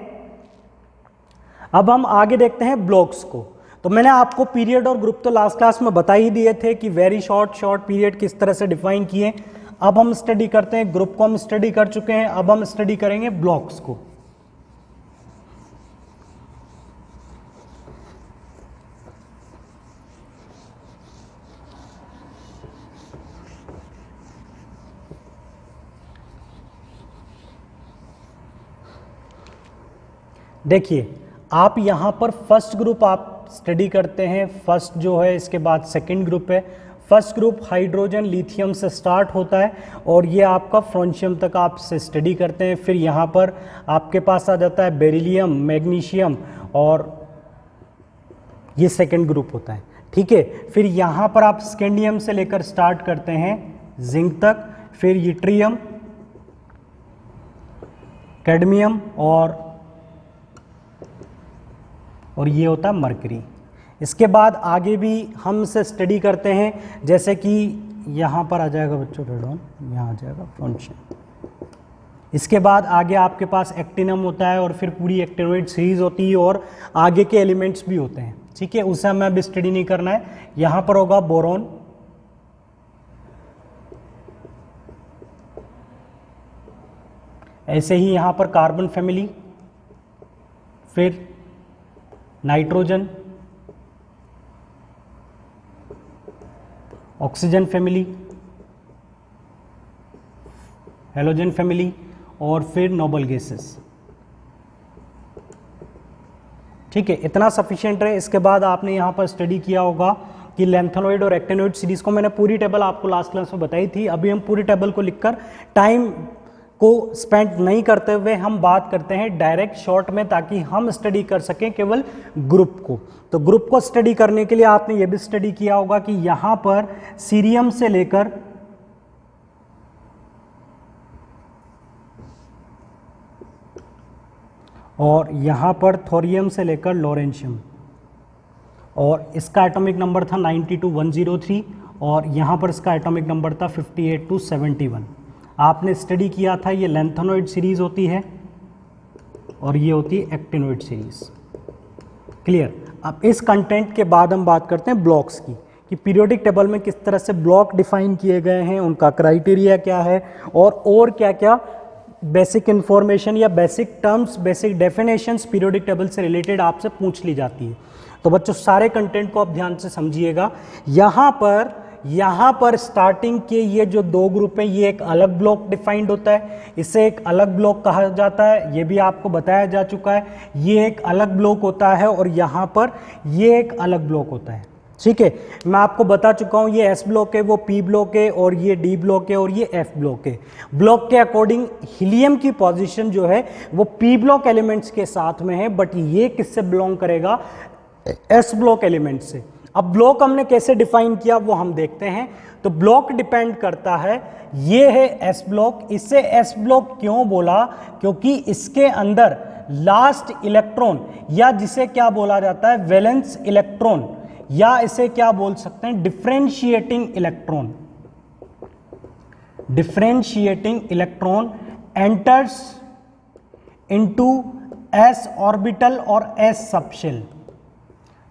A: अब हम आगे देखते हैं ब्लॉक्स को। तो मैंने आपको पीरियड और ग्रुप तो लास्ट क्लास में बता ही दिए थे कि वेरी शॉर्ट पीरियड किस तरह से डिफाइन किए। अब हम स्टडी करते हैं, ग्रुप को हम स्टडी कर चुके हैं, अब हम स्टडी करेंगे ब्लॉक्स को। देखिए आप यहां पर फर्स्ट ग्रुप आप स्टडी करते हैं, फर्स्ट जो है, इसके बाद सेकंड ग्रुप है। फर्स्ट ग्रुप हाइड्रोजन लिथियम से स्टार्ट होता है और ये आपका फ्रोंशियम तक आप से स्टडी करते हैं। फिर यहाँ पर आपके पास आ जाता है बेरिलियम, मैग्नीशियम, और ये सेकंड ग्रुप होता है, ठीक है। फिर यहाँ पर आप स्कैंडियम से लेकर स्टार्ट करते हैं जिंक तक, फिर यूट्रियम, कैडमियम और ये होता है मरकरी। इसके बाद आगे भी हम से स्टडी करते हैं, जैसे कि यहाँ पर आ जाएगा बच्चों रेडॉन, यहाँ आ जाएगा फ्रोंशियम। इसके बाद आगे आपके पास एक्टिनम होता है और फिर पूरी एक्टिनोइड सीरीज होती है और आगे के एलिमेंट्स भी होते हैं, ठीक है। उसे हमें अभी स्टडी नहीं करना है। यहाँ पर होगा बोरॉन, ऐसे ही यहाँ पर कार्बन फैमिली, फिर nitrogen, oxygen family, halogen family, और फिर नोबल गैसेस, ठीक है। इतना सफिशिएंट है। इसके बाद आपने यहाँ पर स्टडी किया होगा कि लैंथेनॉइड और एक्टिनोइड सीरीज को मैंने पूरी टेबल आपको लास्ट क्लास में बताई थी। अभी हम पूरी टेबल को लिखकर टाइम को स्पेंड नहीं करते हुए हम बात करते हैं डायरेक्ट शॉर्ट में, ताकि हम स्टडी कर सकें केवल ग्रुप को। तो ग्रुप को स्टडी करने के लिए आपने ये भी स्टडी किया होगा कि यहाँ पर सीरियम से लेकर और यहाँ पर थोरियम से लेकर लॉरेंशियम, और इसका एटॉमिक नंबर था 92-103 और यहाँ पर इसका एटॉमिक नंबर था 58-71। आपने स्टडी किया था ये लैंथेनॉइड सीरीज होती है और ये होती है एक्टिनोइड सीरीज। क्लियर। अब इस कंटेंट के बाद हम बात करते हैं ब्लॉक्स की, कि पीरियोडिक टेबल में किस तरह से ब्लॉक डिफाइन किए गए हैं, उनका क्राइटेरिया क्या है और क्या क्या बेसिक इन्फॉर्मेशन या basic terms, basic definitions periodic table से रिलेटेड आपसे पूछ ली जाती है। तो बच्चों सारे कंटेंट को आप ध्यान से समझिएगा। यहाँ पर स्टार्टिंग के ये जो दो ग्रुप हैं, ये एक अलग ब्लॉक डिफाइंड होता है, इसे एक अलग ब्लॉक कहा जाता है, ये भी आपको बताया जा चुका है। ये एक अलग ब्लॉक होता है और यहाँ पर ये एक अलग ब्लॉक होता है, ठीक है। मैं आपको बता चुका हूँ ये एस ब्लॉक है, वो पी ब्लॉक है, और ये डी ब्लॉक है, और ये एफ ब्लॉक है। ब्लॉक के अकॉर्डिंग हीलियम की पोजीशन जो है वो पी ब्लॉक एलिमेंट्स के साथ में है, बट ये किससे बिलोंग करेगा, एस ब्लॉक एलिमेंट से। अब ब्लॉक हमने कैसे डिफाइन किया वो हम देखते हैं। तो ब्लॉक डिपेंड करता है, ये है एस ब्लॉक। इसे एस ब्लॉक क्यों बोला, क्योंकि इसके अंदर लास्ट इलेक्ट्रॉन, या जिसे क्या बोला जाता है वैलेंस इलेक्ट्रॉन, या इसे क्या बोल सकते हैं differentiating electron. Differentiating electron enters into S orbital और एस सबशेल।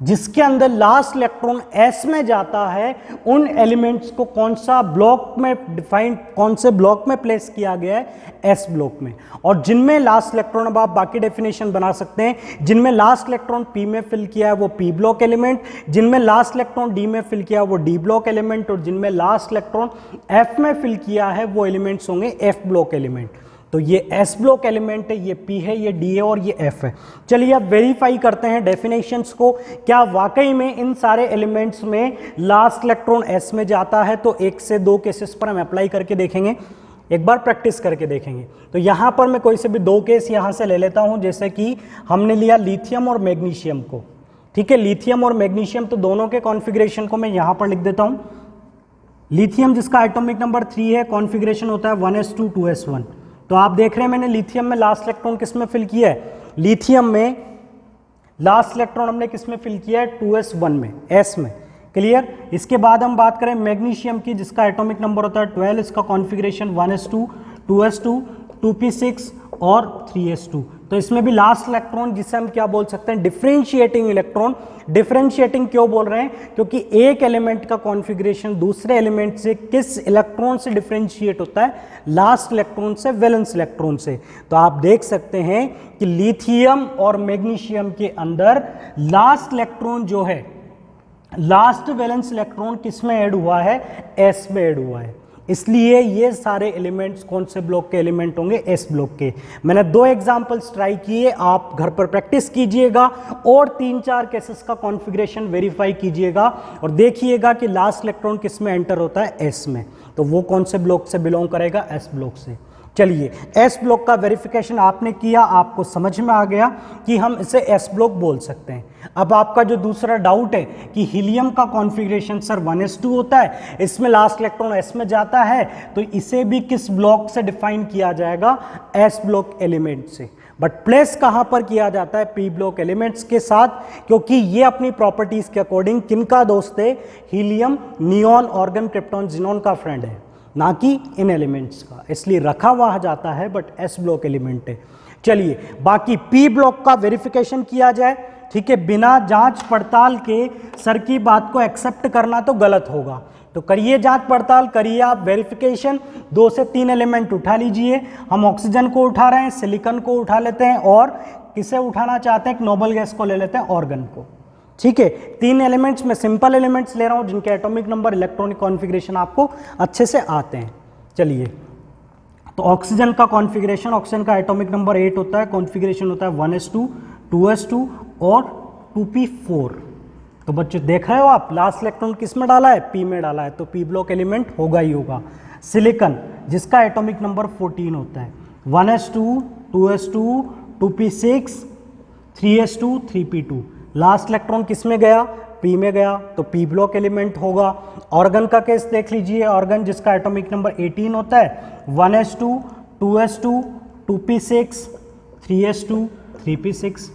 A: जिसके अंदर लास्ट इलेक्ट्रॉन s में जाता है, उन एलिमेंट्स को कौन सा ब्लॉक में डिफाइन, कौन से ब्लॉक में प्लेस किया गया है, s ब्लॉक में। और जिनमें लास्ट इलेक्ट्रॉन, अब आप बाकी डेफिनेशन बना सकते हैं, जिनमें लास्ट इलेक्ट्रॉन p में फिल किया है वो p ब्लॉक एलिमेंट, जिनमें लास्ट इलेक्ट्रॉन d में फिल किया है वो d ब्लॉक एलिमेंट, और जिनमें लास्ट इलेक्ट्रॉन f में फिल किया है वो एलिमेंट्स होंगे f ब्लॉक एलिमेंट। तो ये s ब्लॉक एलिमेंट है, ये p है, ये d है और ये f है। चलिए अब वेरीफाई करते हैं डेफिनेशंस को, क्या वाकई में इन सारे एलिमेंट्स में लास्ट इलेक्ट्रॉन s में जाता है। तो 1 से 2 केसेस पर हम अप्लाई करके देखेंगे, एक बार प्रैक्टिस करके देखेंगे। तो यहाँ पर मैं कोई से भी 2 केस यहाँ से ले लेता हूँ, जैसे कि हमने लिया लिथियम और मैग्नीशियम को, ठीक है, लिथियम और मैग्नीशियम, तो दोनों के कॉन्फ़िगरेशन को मैं यहाँ पर लिख देता हूँ। लिथियम जिसका एटॉमिक नंबर 3 है, कॉन्फ़िगरेशन होता है 1s2 2s1। तो आप देख रहे हैं मैंने लिथियम में लास्ट इलेक्ट्रॉन किस में फिल किया है, लिथियम में लास्ट इलेक्ट्रॉन हमने किस में फिल किया है, 2s1 में, s में, क्लियर। इसके बाद हम बात करें मैग्नीशियम की, जिसका एटॉमिक नंबर होता है 12, इसका कॉन्फ़िगरेशन 1s2 2s2 2p6 और 3s2। तो इसमें भी लास्ट इलेक्ट्रॉन, जिसे हम क्या बोल सकते हैं, डिफरेंशिएटिंग इलेक्ट्रॉन। डिफरेंशिएटिंग क्यों बोल रहे हैं, क्योंकि एक एलिमेंट का कॉन्फ़िगरेशन दूसरे एलिमेंट से किस इलेक्ट्रॉन से डिफरेंशिएट होता है, लास्ट इलेक्ट्रॉन से, वैलेंस इलेक्ट्रॉन से। तो आप देख सकते हैं कि लिथियम और मैग्नीशियम के अंदर लास्ट इलेक्ट्रॉन जो है, लास्ट वैलेंस इलेक्ट्रॉन किस में ऐड हुआ है, s में ऐड हुआ है। इसलिए ये सारे एलिमेंट्स कौन से ब्लॉक के एलिमेंट होंगे, s ब्लॉक के। मैंने 2 एग्जांपल्स ट्राई किए, आप घर पर प्रैक्टिस कीजिएगा और 3-4 केसेस का कॉन्फ़िगरेशन वेरीफाई कीजिएगा और देखिएगा कि लास्ट इलेक्ट्रॉन किस में एंटर होता है, s में। तो वो कौन से ब्लॉक से बिलोंग करेगा, s ब्लॉक से। चलिए s ब्लॉक का वेरिफिकेशन आपने किया, आपको समझ में आ गया कि हम इसे s ब्लॉक बोल सकते हैं। अब आपका जो दूसरा डाउट है कि हीलियम का कॉन्फ़िगरेशन सर 1s2 होता है, इसमें लास्ट इलेक्ट्रॉन s में जाता है, तो इसे भी किस ब्लॉक से डिफाइन किया जाएगा, s ब्लॉक एलिमेंट से। बट प्लेस कहां पर किया जाता है, p ब्लॉक एलिमेंट्स के साथ, क्योंकि ये अपनी प्रॉपर्टीज के अकॉर्डिंग किनका दोस्त है, helium, neon, organ, krypton, xenon का फ्रेंड है, ना कि इन एलिमेंट्स का, इसलिए रखा हुआ जाता है, बट s ब्लॉक एलिमेंट है। चलिए बाकी p ब्लॉक का वेरिफिकेशन किया जाए, ठीक है, बिना जांच पड़ताल के सर की बात को एक्सेप्ट करना तो गलत होगा। तो करिए जांच पड़ताल, करिए आप वेरिफिकेशन, 2 से 3 एलिमेंट उठा लीजिए। हम ऑक्सीजन को उठा रहे हैं, सिलिकॉन को उठा लेते हैं, और किसे उठाना चाहते हैं, एक नोबल गैस को ले लेते हैं, ऑर्गन को, ठीक है। 3 एलिमेंट्स में सिंपल एलिमेंट्स ले रहा हूं, जिनके एटॉमिक नंबर, इलेक्ट्रॉनिक कॉन्फ़िगरेशन आपको अच्छे से आते हैं। चलिए, तो ऑक्सीजन का कॉन्फ़िगरेशन, ऑक्सीजन का एटॉमिक नंबर 8 होता है, कॉन्फ़िगरेशन होता है 1s2 2s2 और 2p4। तो बच्चों देख रहे हो आप, लास्ट इलेक्ट्रॉन किस में डाला है, p में डाला है, तो p ब्लॉक एलिमेंट होगा ही होगा। सिलिकॉन जिसका एटॉमिक नंबर 14 होता है, 1s2 2s2 2p6 3s2 3p2, last electron किस में गया, p में गया, तो p ब्लॉक एलिमेंट होगा। ऑर्गन का केस देख लीजिए, ऑर्गन जिसका एटॉमिक नंबर 18 होता है, 1s2 2s2 2p6 3s2 3p6।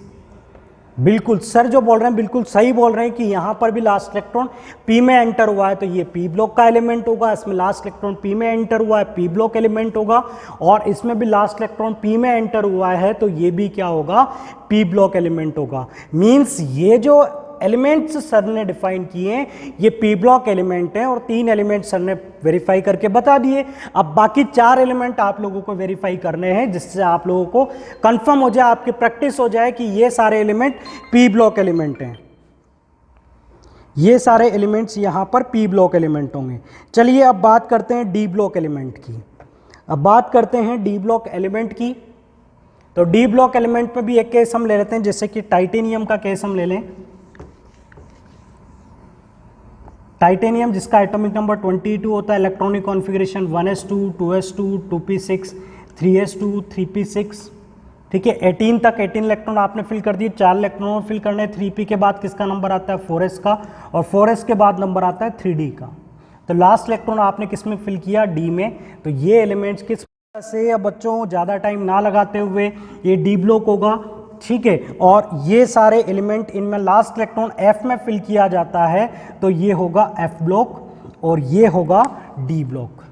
A: बिल्कुल सर जो बोल रहे हैं बिल्कुल सही बोल रहे हैं कि यहाँ पर भी लास्ट इलेक्ट्रॉन p में एंटर हुआ है, तो ये p ब्लॉक का एलिमेंट होगा। इसमें लास्ट इलेक्ट्रॉन p में एंटर हुआ है, p ब्लॉक एलिमेंट होगा, और इसमें भी लास्ट इलेक्ट्रॉन p में एंटर हुआ है, तो ये भी क्या होगा, p ब्लॉक एलिमेंट होगा। मीन्स ये जो एलिमेंट्स सर ने डिफाइन किए ये p ब्लॉक एलिमेंट हैं, और 3 एलिमेंट सर ने वेरीफाई करके बता दिए। अब बाकी 4 एलिमेंट आप लोगों को वेरीफाई करने हैं, जिससे आप लोगों को कंफर्म हो जाए, आपकी प्रैक्टिस हो जाए कि ये सारे एलिमेंट p ब्लॉक एलिमेंट हैं, ये सारे एलिमेंट्स यहाँ पर p ब्लॉक एलिमेंट होंगे। चलिए अब बात करते हैं d ब्लॉक एलिमेंट की। अब बात करते हैं d ब्लॉक एलिमेंट की। तो d ब्लॉक एलिमेंट में भी एक केस हम ले लेते हैं, जैसे कि टाइटेनियम का केस हम ले लें। टाइटेनियम जिसका एटॉमिक नंबर 22 होता है, electronic configuration 1s2 2s2 2p6 3s2 3p6, ठीक है। 18 तक 18 इलेक्ट्रॉन आपने फिल कर दिए, 4 इलेक्ट्रॉन फिल करने। 3p के बाद किसका नंबर आता है, 4s का, और 4s के बाद नंबर आता है 3d का। तो लास्ट इलेक्ट्रॉन आपने किस में फिल किया, d में। तो ये एलिमेंट्स किस तरह से, या बच्चों ज़्यादा टाइम ना लगाते हुए, ये d ब्लॉक होगा, ठीक है। और ये सारे एलिमेंट, इनमें लास्ट इलेक्ट्रॉन f में फिल किया जाता है, तो ये होगा f ब्लॉक और ये होगा d ब्लॉक।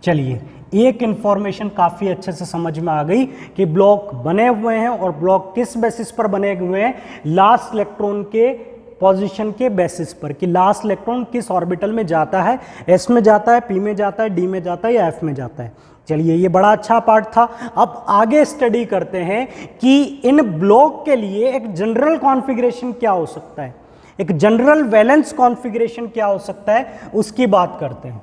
A: चलिए, एक इंफॉर्मेशन काफ़ी अच्छे से समझ में आ गई कि ब्लॉक बने हुए हैं और ब्लॉक किस बेसिस पर बने हुए हैं, लास्ट इलेक्ट्रॉन के पोजीशन के बेसिस पर, कि लास्ट इलेक्ट्रॉन किस ऑर्बिटल में जाता है, एस में जाता है, पी में जाता है, डी में जाता है या एफ में जाता है। चलिए, ये बड़ा अच्छा पार्ट था। अब आगे स्टडी करते हैं कि इन ब्लॉक के लिए एक जनरल कॉन्फ़िगरेशन क्या हो सकता है, एक जनरल वैलेंस कॉन्फ़िगरेशन क्या हो सकता है, उसकी बात करते हैं।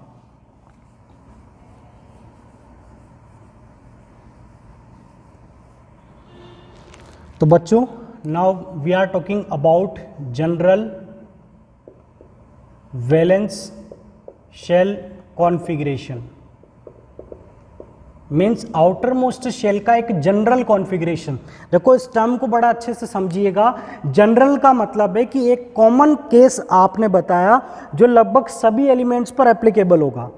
A: तो बच्चों, now we are talking about general valence shell configuration, means outermost shell का एक जनरल कॉन्फ़िगरेशन। देखो, इस टर्म को बड़ा अच्छे से समझिएगा। जनरल का मतलब है कि एक कॉमन केस आपने बताया जो लगभग सभी एलिमेंट्स पर एप्लीकेबल होगा।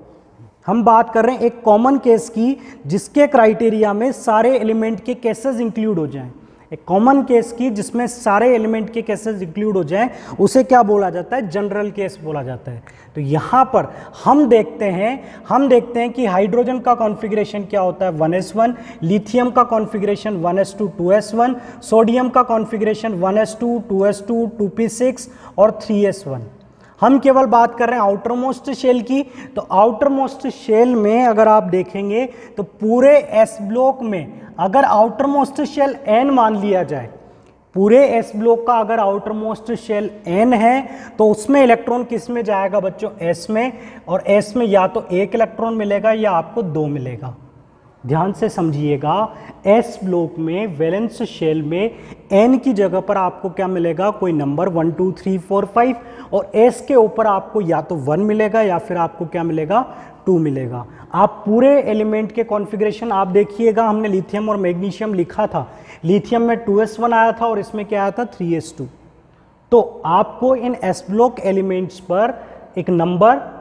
A: हम बात कर रहे हैं एक कॉमन केस की जिसके क्राइटेरिया में सारे एलिमेंट के केसेस इंक्लूड हो जाएं। एक कॉमन केस की जिसमें सारे एलिमेंट के केसेस इंक्लूड हो जाएं, उसे क्या बोला जाता है, जनरल केस बोला जाता है। तो यहाँ पर हम देखते हैं कि हाइड्रोजन का कॉन्फ़िगरेशन क्या होता है, 1s1, लिथियम का कॉन्फ़िगरेशन 1s2 2s1, सोडियम का कॉन्फ़िगरेशन 1s2 2s2 2p6 और 3s1। हम केवल बात कर रहे हैं आउटर मोस्ट शेल की। तो आउटर मोस्ट शेल में अगर आप देखेंगे तो पूरे एस ब्लॉक में अगर आउटर मोस्ट शेल n मान लिया जाए, पूरे एस ब्लॉक का अगर आउटर मोस्ट शेल n है तो उसमें इलेक्ट्रॉन किस में जाएगा बच्चों, s में। और s में या तो एक इलेक्ट्रॉन मिलेगा या आपको दो मिलेगा। ध्यान से समझिएगा, एस ब्लॉक में वैलेंस शेल में n की जगह पर आपको क्या मिलेगा, कोई नंबर 1 2 3 4 5, और s के ऊपर आपको या तो 1 मिलेगा या फिर आपको क्या मिलेगा, 2 मिलेगा। आप पूरे एलिमेंट के कॉन्फ़िगरेशन आप देखिएगा, हमने लिथियम और मैग्नीशियम लिखा था। लिथियम में 2s1 आया था और इसमें क्या आया था, 3s2। तो आपको इन एस ब्लॉक एलिमेंट्स पर एक नंबर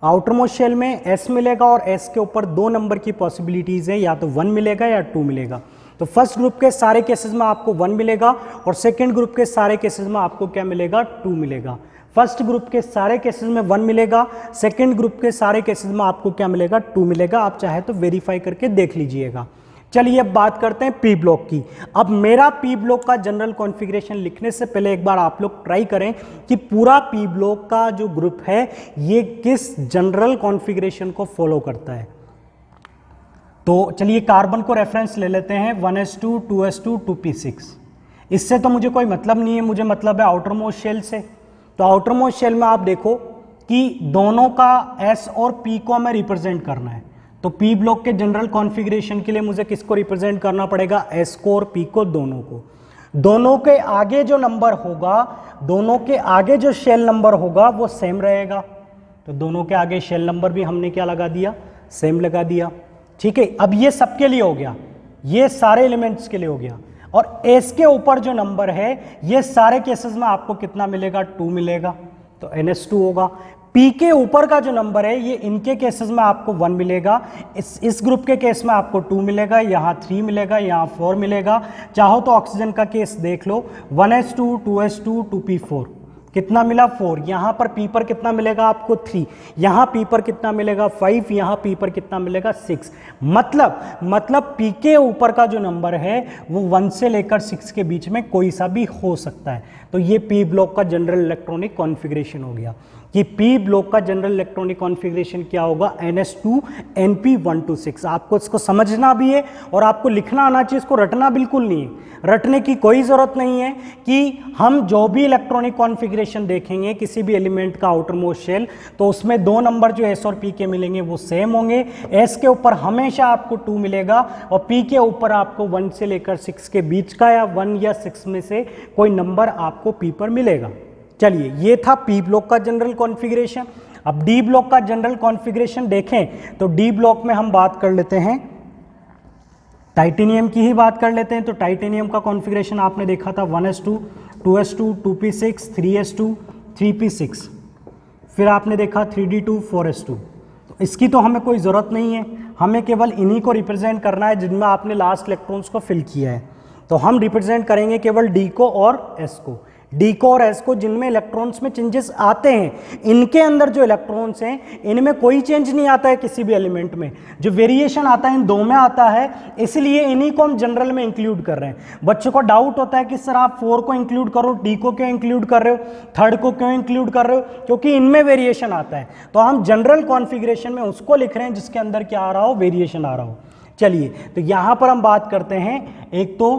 A: आउटर मोस्ट शेल में s मिलेगा और s के ऊपर दो नंबर की पॉसिबिलिटीज है, या तो 1 मिलेगा या 2 मिलेगा। तो फर्स्ट ग्रुप के सारे केसेस में आपको 1 मिलेगा और सेकंड ग्रुप के सारे केसेस में आपको क्या मिलेगा, 2 मिलेगा। फर्स्ट ग्रुप के सारे केसेस में 1 मिलेगा, सेकंड ग्रुप के सारे केसेस में आपको क्या मिलेगा, 2 मिलेगा। आप चाहे तो वेरीफाई करके देख लीजिएगा। चलिए, अब बात करते हैं पी ब्लॉक की। अब मेरा पी ब्लॉक का जनरल कॉन्फ़िगरेशन लिखने से पहले एक बार आप लोग ट्राई करें कि पूरा पी ब्लॉक का जो ग्रुप है ये किस जनरल कॉन्फ़िगरेशन को फॉलो करता है। तो चलिए, कार्बन को रेफरेंस ले लेते हैं, 1s2 2s2 2p6। इससे तो मुझे कोई मतलब नहीं है, मुझे मतलब है आउटर मोस्ट शेल से। तो आउटर मोस्ट शेल में आप देखो कि दोनों का s और p को हमें रिप्रेजेंट करना है। तो पी ब्लॉक के जनरल कॉन्फ़िगरेशन के लिए मुझे किसको रिप्रेजेंट करना पड़ेगा, s को और p को, दोनों को। दोनों के आगे जो नंबर होगा, दोनों के आगे जो शेल नंबर होगा वो सेम रहेगा। तो दोनों के आगे शेल नंबर भी हमने क्या लगा दिया, सेम लगा दिया। ठीक है, अब ये सबके लिए हो गया, ये सारे एलिमेंट्स के लिए हो गया। और s के ऊपर जो नंबर है ये सारे केसेस में आपको कितना मिलेगा, 2 मिलेगा, तो ns2 होगा। P के ऊपर का जो नंबर है ये इनके केसेस में आपको 1 मिलेगा, इस ग्रुप के केस में आपको 2 मिलेगा, यहाँ 3 मिलेगा, यहाँ 4 मिलेगा। चाहो तो ऑक्सीजन का केस देख लो, 1s2 2s2 2p4, कितना मिला, 4। यहाँ पर P पर कितना मिलेगा आपको, 3। यहाँ P पर कितना मिलेगा, 5। यहाँ P पर कितना मिलेगा, 6। मतलब P के ऊपर का जो नंबर है वो 1 से लेकर 6 के बीच में कोई सा भी हो सकता है। तो ये P ब्लॉक का जनरल इलेक्ट्रॉनिक कॉन्फ़िगरेशन हो गया कि P ब्लॉक का जनरल इलेक्ट्रॉनिक कॉन्फ़िगरेशन क्या होगा, ns2 np126। आपको इसको समझना भी है और आपको लिखना आना चाहिए, इसको रटना बिल्कुल नहीं है। रटने की कोई ज़रूरत नहीं है कि हम जो भी इलेक्ट्रॉनिक कॉन्फ़िगरेशन देखेंगे किसी भी एलिमेंट का आउटर मोस्ट शेल, तो उसमें दो नंबर जो s और p के मिलेंगे वो सेम होंगे। s के ऊपर हमेशा आपको 2 मिलेगा और p के ऊपर आपको 1 से लेकर 6 के बीच का या 1 या 6 में से कोई नंबर आपको p पर मिलेगा। चलिए, ये था पी ब्लॉक का जनरल कॉन्फ़िगरेशन। अब डी ब्लॉक का जनरल कॉन्फ़िगरेशन देखें तो डी ब्लॉक में हम बात कर लेते हैं, टाइटेनियम की ही बात कर लेते हैं। तो टाइटेनियम का कॉन्फ़िगरेशन आपने देखा था, 1s2 2s2 2p6 3s2 3p6, फिर आपने देखा 3d2 4s2। तो इसकी तो हमें कोई ज़रूरत नहीं है, हमें केवल इन्हीं को रिप्रेजेंट करना है जिनमें आपने लास्ट इलेक्ट्रॉन्स को फिल किया है। तो हम रिप्रेजेंट करेंगे केवल डी को और एस को। डी को और एस को, जिनमें इलेक्ट्रॉन्स में चेंजेस आते हैं, इनके अंदर जो इलेक्ट्रॉन्स हैं इनमें कोई चेंज नहीं आता है किसी भी एलिमेंट में, जो वेरिएशन आता है इन दो में आता है, इसलिए इन्हीं को हम जनरल में इंक्लूड कर रहे हैं। बच्चों को डाउट होता है कि सर आप 4 को इंक्लूड करो, डी को क्यों इंक्लूड कर रहे हो, थर्ड को क्यों इंक्लूड कर रहे हो, क्योंकि इनमें वेरिएशन आता है। तो हम जनरल कॉन्फ़िगरेशन में उसको लिख रहे हैं जिसके अंदर क्या आ रहा हो, वेरिएशन आ रहा हो। चलिए, तो यहां पर हम बात करते हैं एक तो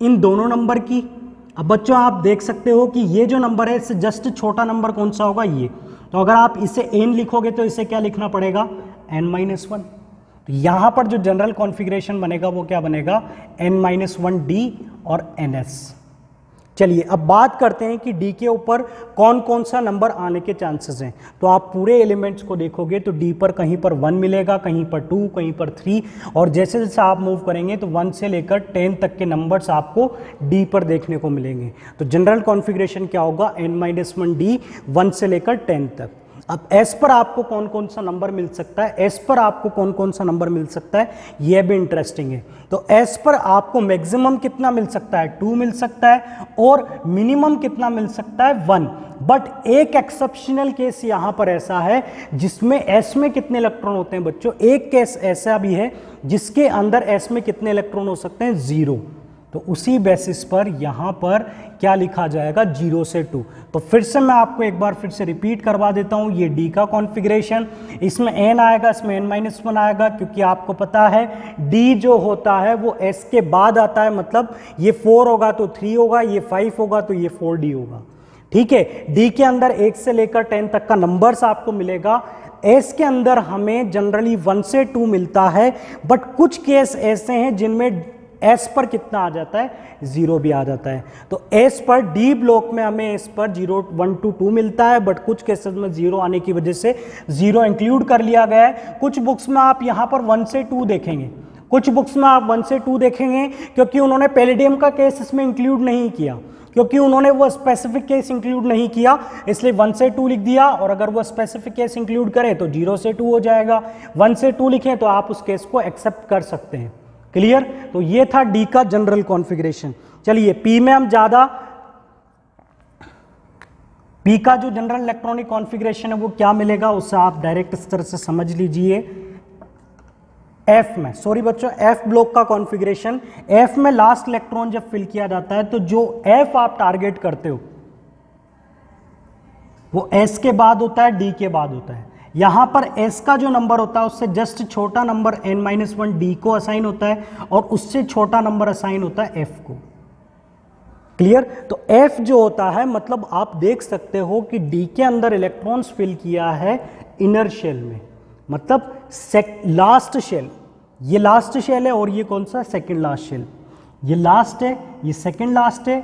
A: इन दोनों नंबर की। अब बच्चों आप देख सकते हो कि ये जो नंबर है इससे जस्ट छोटा नंबर कौन सा होगा, ये। तो अगर आप इसे n लिखोगे तो इसे क्या लिखना पड़ेगा, n-1। तो यहां पर जो जनरल कॉन्फ़िगरेशन बनेगा वो क्या बनेगा, n-1d और ns। चलिए अब बात करते हैं कि डी के ऊपर कौन कौन सा नंबर आने के चांसेस हैं। तो आप पूरे एलिमेंट्स को देखोगे तो डी पर कहीं पर 1 मिलेगा, कहीं पर 2, कहीं पर 3, और जैसे जैसे आप मूव करेंगे तो 1 से लेकर 10 तक के नंबर्स आपको डी पर देखने को मिलेंगे। तो जनरल कॉन्फ़िगरेशन क्या होगा, n-1d 1 से लेकर 10 तक। अब एस पर आपको कौन कौन सा नंबर मिल सकता है, एस पर आपको कौन कौन सा नंबर मिल सकता है, यह भी इंटरेस्टिंग है। तो एस पर आपको मैक्सिमम कितना मिल सकता है, 2 मिल सकता है, और मिनिमम कितना मिल सकता है, 1। बट एक एक्सेप्शनल केस यहां पर ऐसा है जिसमें एस में कितने इलेक्ट्रॉन होते हैं बच्चों, एक केस ऐसा भी है जिसके अंदर एस में कितने इलेक्ट्रॉन हो सकते हैं, 0। तो उसी बेसिस पर यहां पर क्या लिखा जाएगा, 0 से 2। तो फिर से मैं आपको एक बार फिर से रिपीट करवा देता हूं, ये डी का कॉन्फ़िगरेशन, इसमें n आएगा, इसमें n-1 आएगा, क्योंकि आपको पता है डी जो होता है वो s के बाद आता है, मतलब ये 4 होगा तो 3 होगा, ये 5 होगा तो ये 4d होगा। ठीक है, डी के अंदर 1 से लेकर 10 तक का नंबर्स आपको मिलेगा। एस के अंदर हमें जनरली 1 से 2 मिलता है, बट कुछ केस ऐसे हैं जिनमें एस पर कितना आ जाता है, 0 भी आ जाता है। तो एस पर डी ब्लॉक में हमें एस पर 0, 1 to 2 मिलता है, बट कुछ केसेस में 0 आने की वजह से 0 इंक्लूड कर लिया गया है। कुछ बुक्स में आप यहां पर 1 से 2 देखेंगे, कुछ बुक्स में आप 1 से 2 देखेंगे, क्योंकि उन्होंने पैलेडियम का केस इसमें इंक्लूड नहीं किया, क्योंकि उन्होंने वो स्पेसिफिक केस इंक्लूड नहीं किया, इसलिए 1 से 2 लिख दिया। और अगर वो स्पेसिफिक केस इंक्लूड करें तो 0 से 2 हो जाएगा, 1 से 2 लिखें तो आप उस केस को एक्सेप्ट कर सकते हैं। क्लियर? तो ये था डी का जनरल कॉन्फ़िगरेशन। चलिए पी में हम ज्यादा, पी का जो जनरल इलेक्ट्रॉनिक कॉन्फ़िगरेशन है वो क्या मिलेगा, उससे आप डायरेक्ट इस तरह से समझ लीजिए। एफ में, सॉरी बच्चों, एफ ब्लॉक का कॉन्फ़िगरेशन, एफ में लास्ट इलेक्ट्रॉन जब फिल किया जाता है तो जो एफ आप टारगेट करते हो वो एस के बाद होता है, डी के बाद होता है। यहां पर s का जो नंबर होता है उससे जस्ट छोटा नंबर n-1d को असाइन होता है, और उससे छोटा नंबर असाइन होता है f को। क्लियर? तो f जो होता है, मतलब आप देख सकते हो कि d के अंदर इलेक्ट्रॉन्स फिल किया है इनर शेल में, मतलब लास्ट शेल, ये लास्ट शेल है, और ये कौन सा, सेकंड लास्ट शेल। ये लास्ट है, ये सेकंड लास्ट है,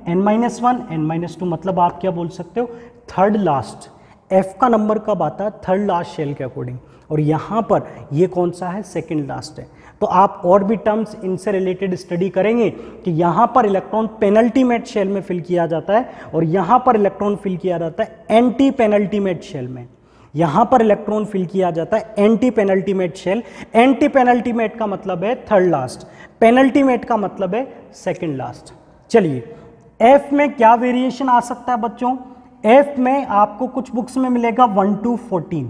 A: n-1 n-2, मतलब आप क्या बोल सकते हो, थर्ड लास्ट। एफ का नंबर कब आता है, थर्ड लास्ट शेल के अकॉर्डिंग, और यहां पर ये कौन सा है, सेकंड लास्ट है। तो आप और भी टर्म्स इनसे रिलेटेड स्टडी करेंगे कि यहां पर इलेक्ट्रॉन पेनल्टीमेट शेल में फिल किया जाता है, और यहां पर इलेक्ट्रॉन फिल किया जाता है एंटी पेनल्टीमेट शेल में। यहां पर इलेक्ट्रॉन फिल किया जाता है antepenultimate shell. Antepenultimate का मतलब है थर्ड लास्ट, पेनल्टीमेट का मतलब है सेकंड लास्ट। चलिए एफ में क्या वेरिएशन आ सकता है बच्चों, एफ में आपको कुछ बुक्स में मिलेगा 1 to 14,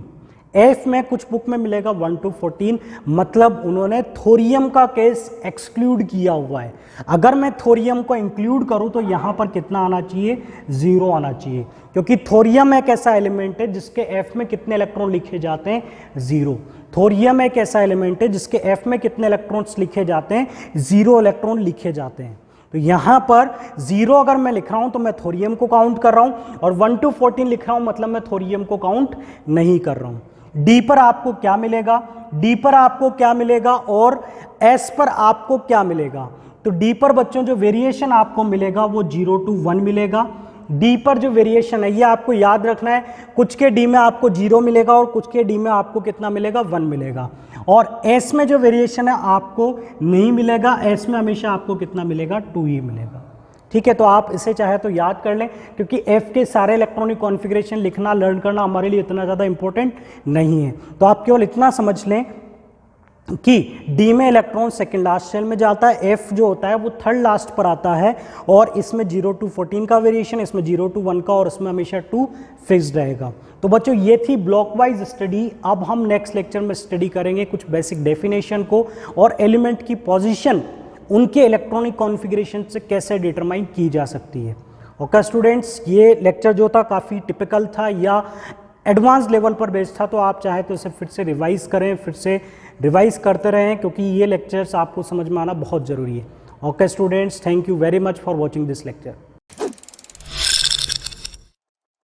A: एफ में कुछ बुक में मिलेगा 1 to 14, मतलब उन्होंने थोरियम का केस एक्सक्लूड किया हुआ है। अगर मैं थोरियम को इंक्लूड करूं तो यहां पर कितना आना चाहिए, 0 आना चाहिए, क्योंकि थोरियम एक ऐसा एलिमेंट है जिसके एफ में कितने इलेक्ट्रॉन लिखे जाते हैं, 0। थोरियम एक ऐसा एलिमेंट है जिसके एफ में कितने इलेक्ट्रॉन्स लिखे जाते हैं, 0 इलेक्ट्रॉन लिखे जाते हैं। तो यहां पर 0 अगर मैं लिख रहा हूं तो मैं थोरियम को काउंट कर रहा हूं, और 1 to 14 लिख रहा हूं मतलब मैं थोरियम को काउंट नहीं कर रहा हूं। डी पर आपको क्या मिलेगा, डी पर आपको क्या मिलेगा, और एस पर आपको क्या मिलेगा। तो डी पर बच्चों जो वेरिएशन आपको मिलेगा वो 0 to 1 मिलेगा। डी पर जो वेरिएशन है ये आपको याद रखना है, कुछ के डी में आपको 0 मिलेगा और कुछ के डी में आपको कितना मिलेगा, 1 मिलेगा। और एस में जो वेरिएशन है आपको नहीं मिलेगा, एस में हमेशा आपको कितना मिलेगा, 2 ही मिलेगा। ठीक है, तो आप इसे चाहे तो याद कर लें, क्योंकि एफ के सारे इलेक्ट्रॉनिक कॉन्फ़िगरेशन लिखना लर्न करना हमारे लिए इतना ज़्यादा इंपॉर्टेंट नहीं है। तो आप केवल इतना समझ लें कि डी में इलेक्ट्रॉन सेकंड लास्ट शेल में जाता है, एफ जो होता है वो थर्ड लास्ट पर आता है, और इसमें 0 to 14 का वेरिएशन, इसमें 0 to 1 का, और इसमें हमेशा 2 फिक्स्ड रहेगा। तो बच्चों ये थी ब्लॉक वाइज स्टडी। अब हम नेक्स्ट लेक्चर में स्टडी करेंगे कुछ बेसिक डेफिनेशन को और एलिमेंट की पोजीशन उनके इलेक्ट्रॉनिक कॉन्फ़िगरेशन से कैसे डिटरमाइन की जा सकती है। ओके स्टूडेंट्स, ये लेक्चर जो था काफ़ी टिपिकल था या एडवांस लेवल पर बेस्ड था, तो आप चाहे तो इसे फिर से रिवाइज करें, फिर से रिवाइज करते रहें, क्योंकि ये लेक्चर्स आपको समझ में आना बहुत ज़रूरी है। Okay students, thank you very much for watching this lecture.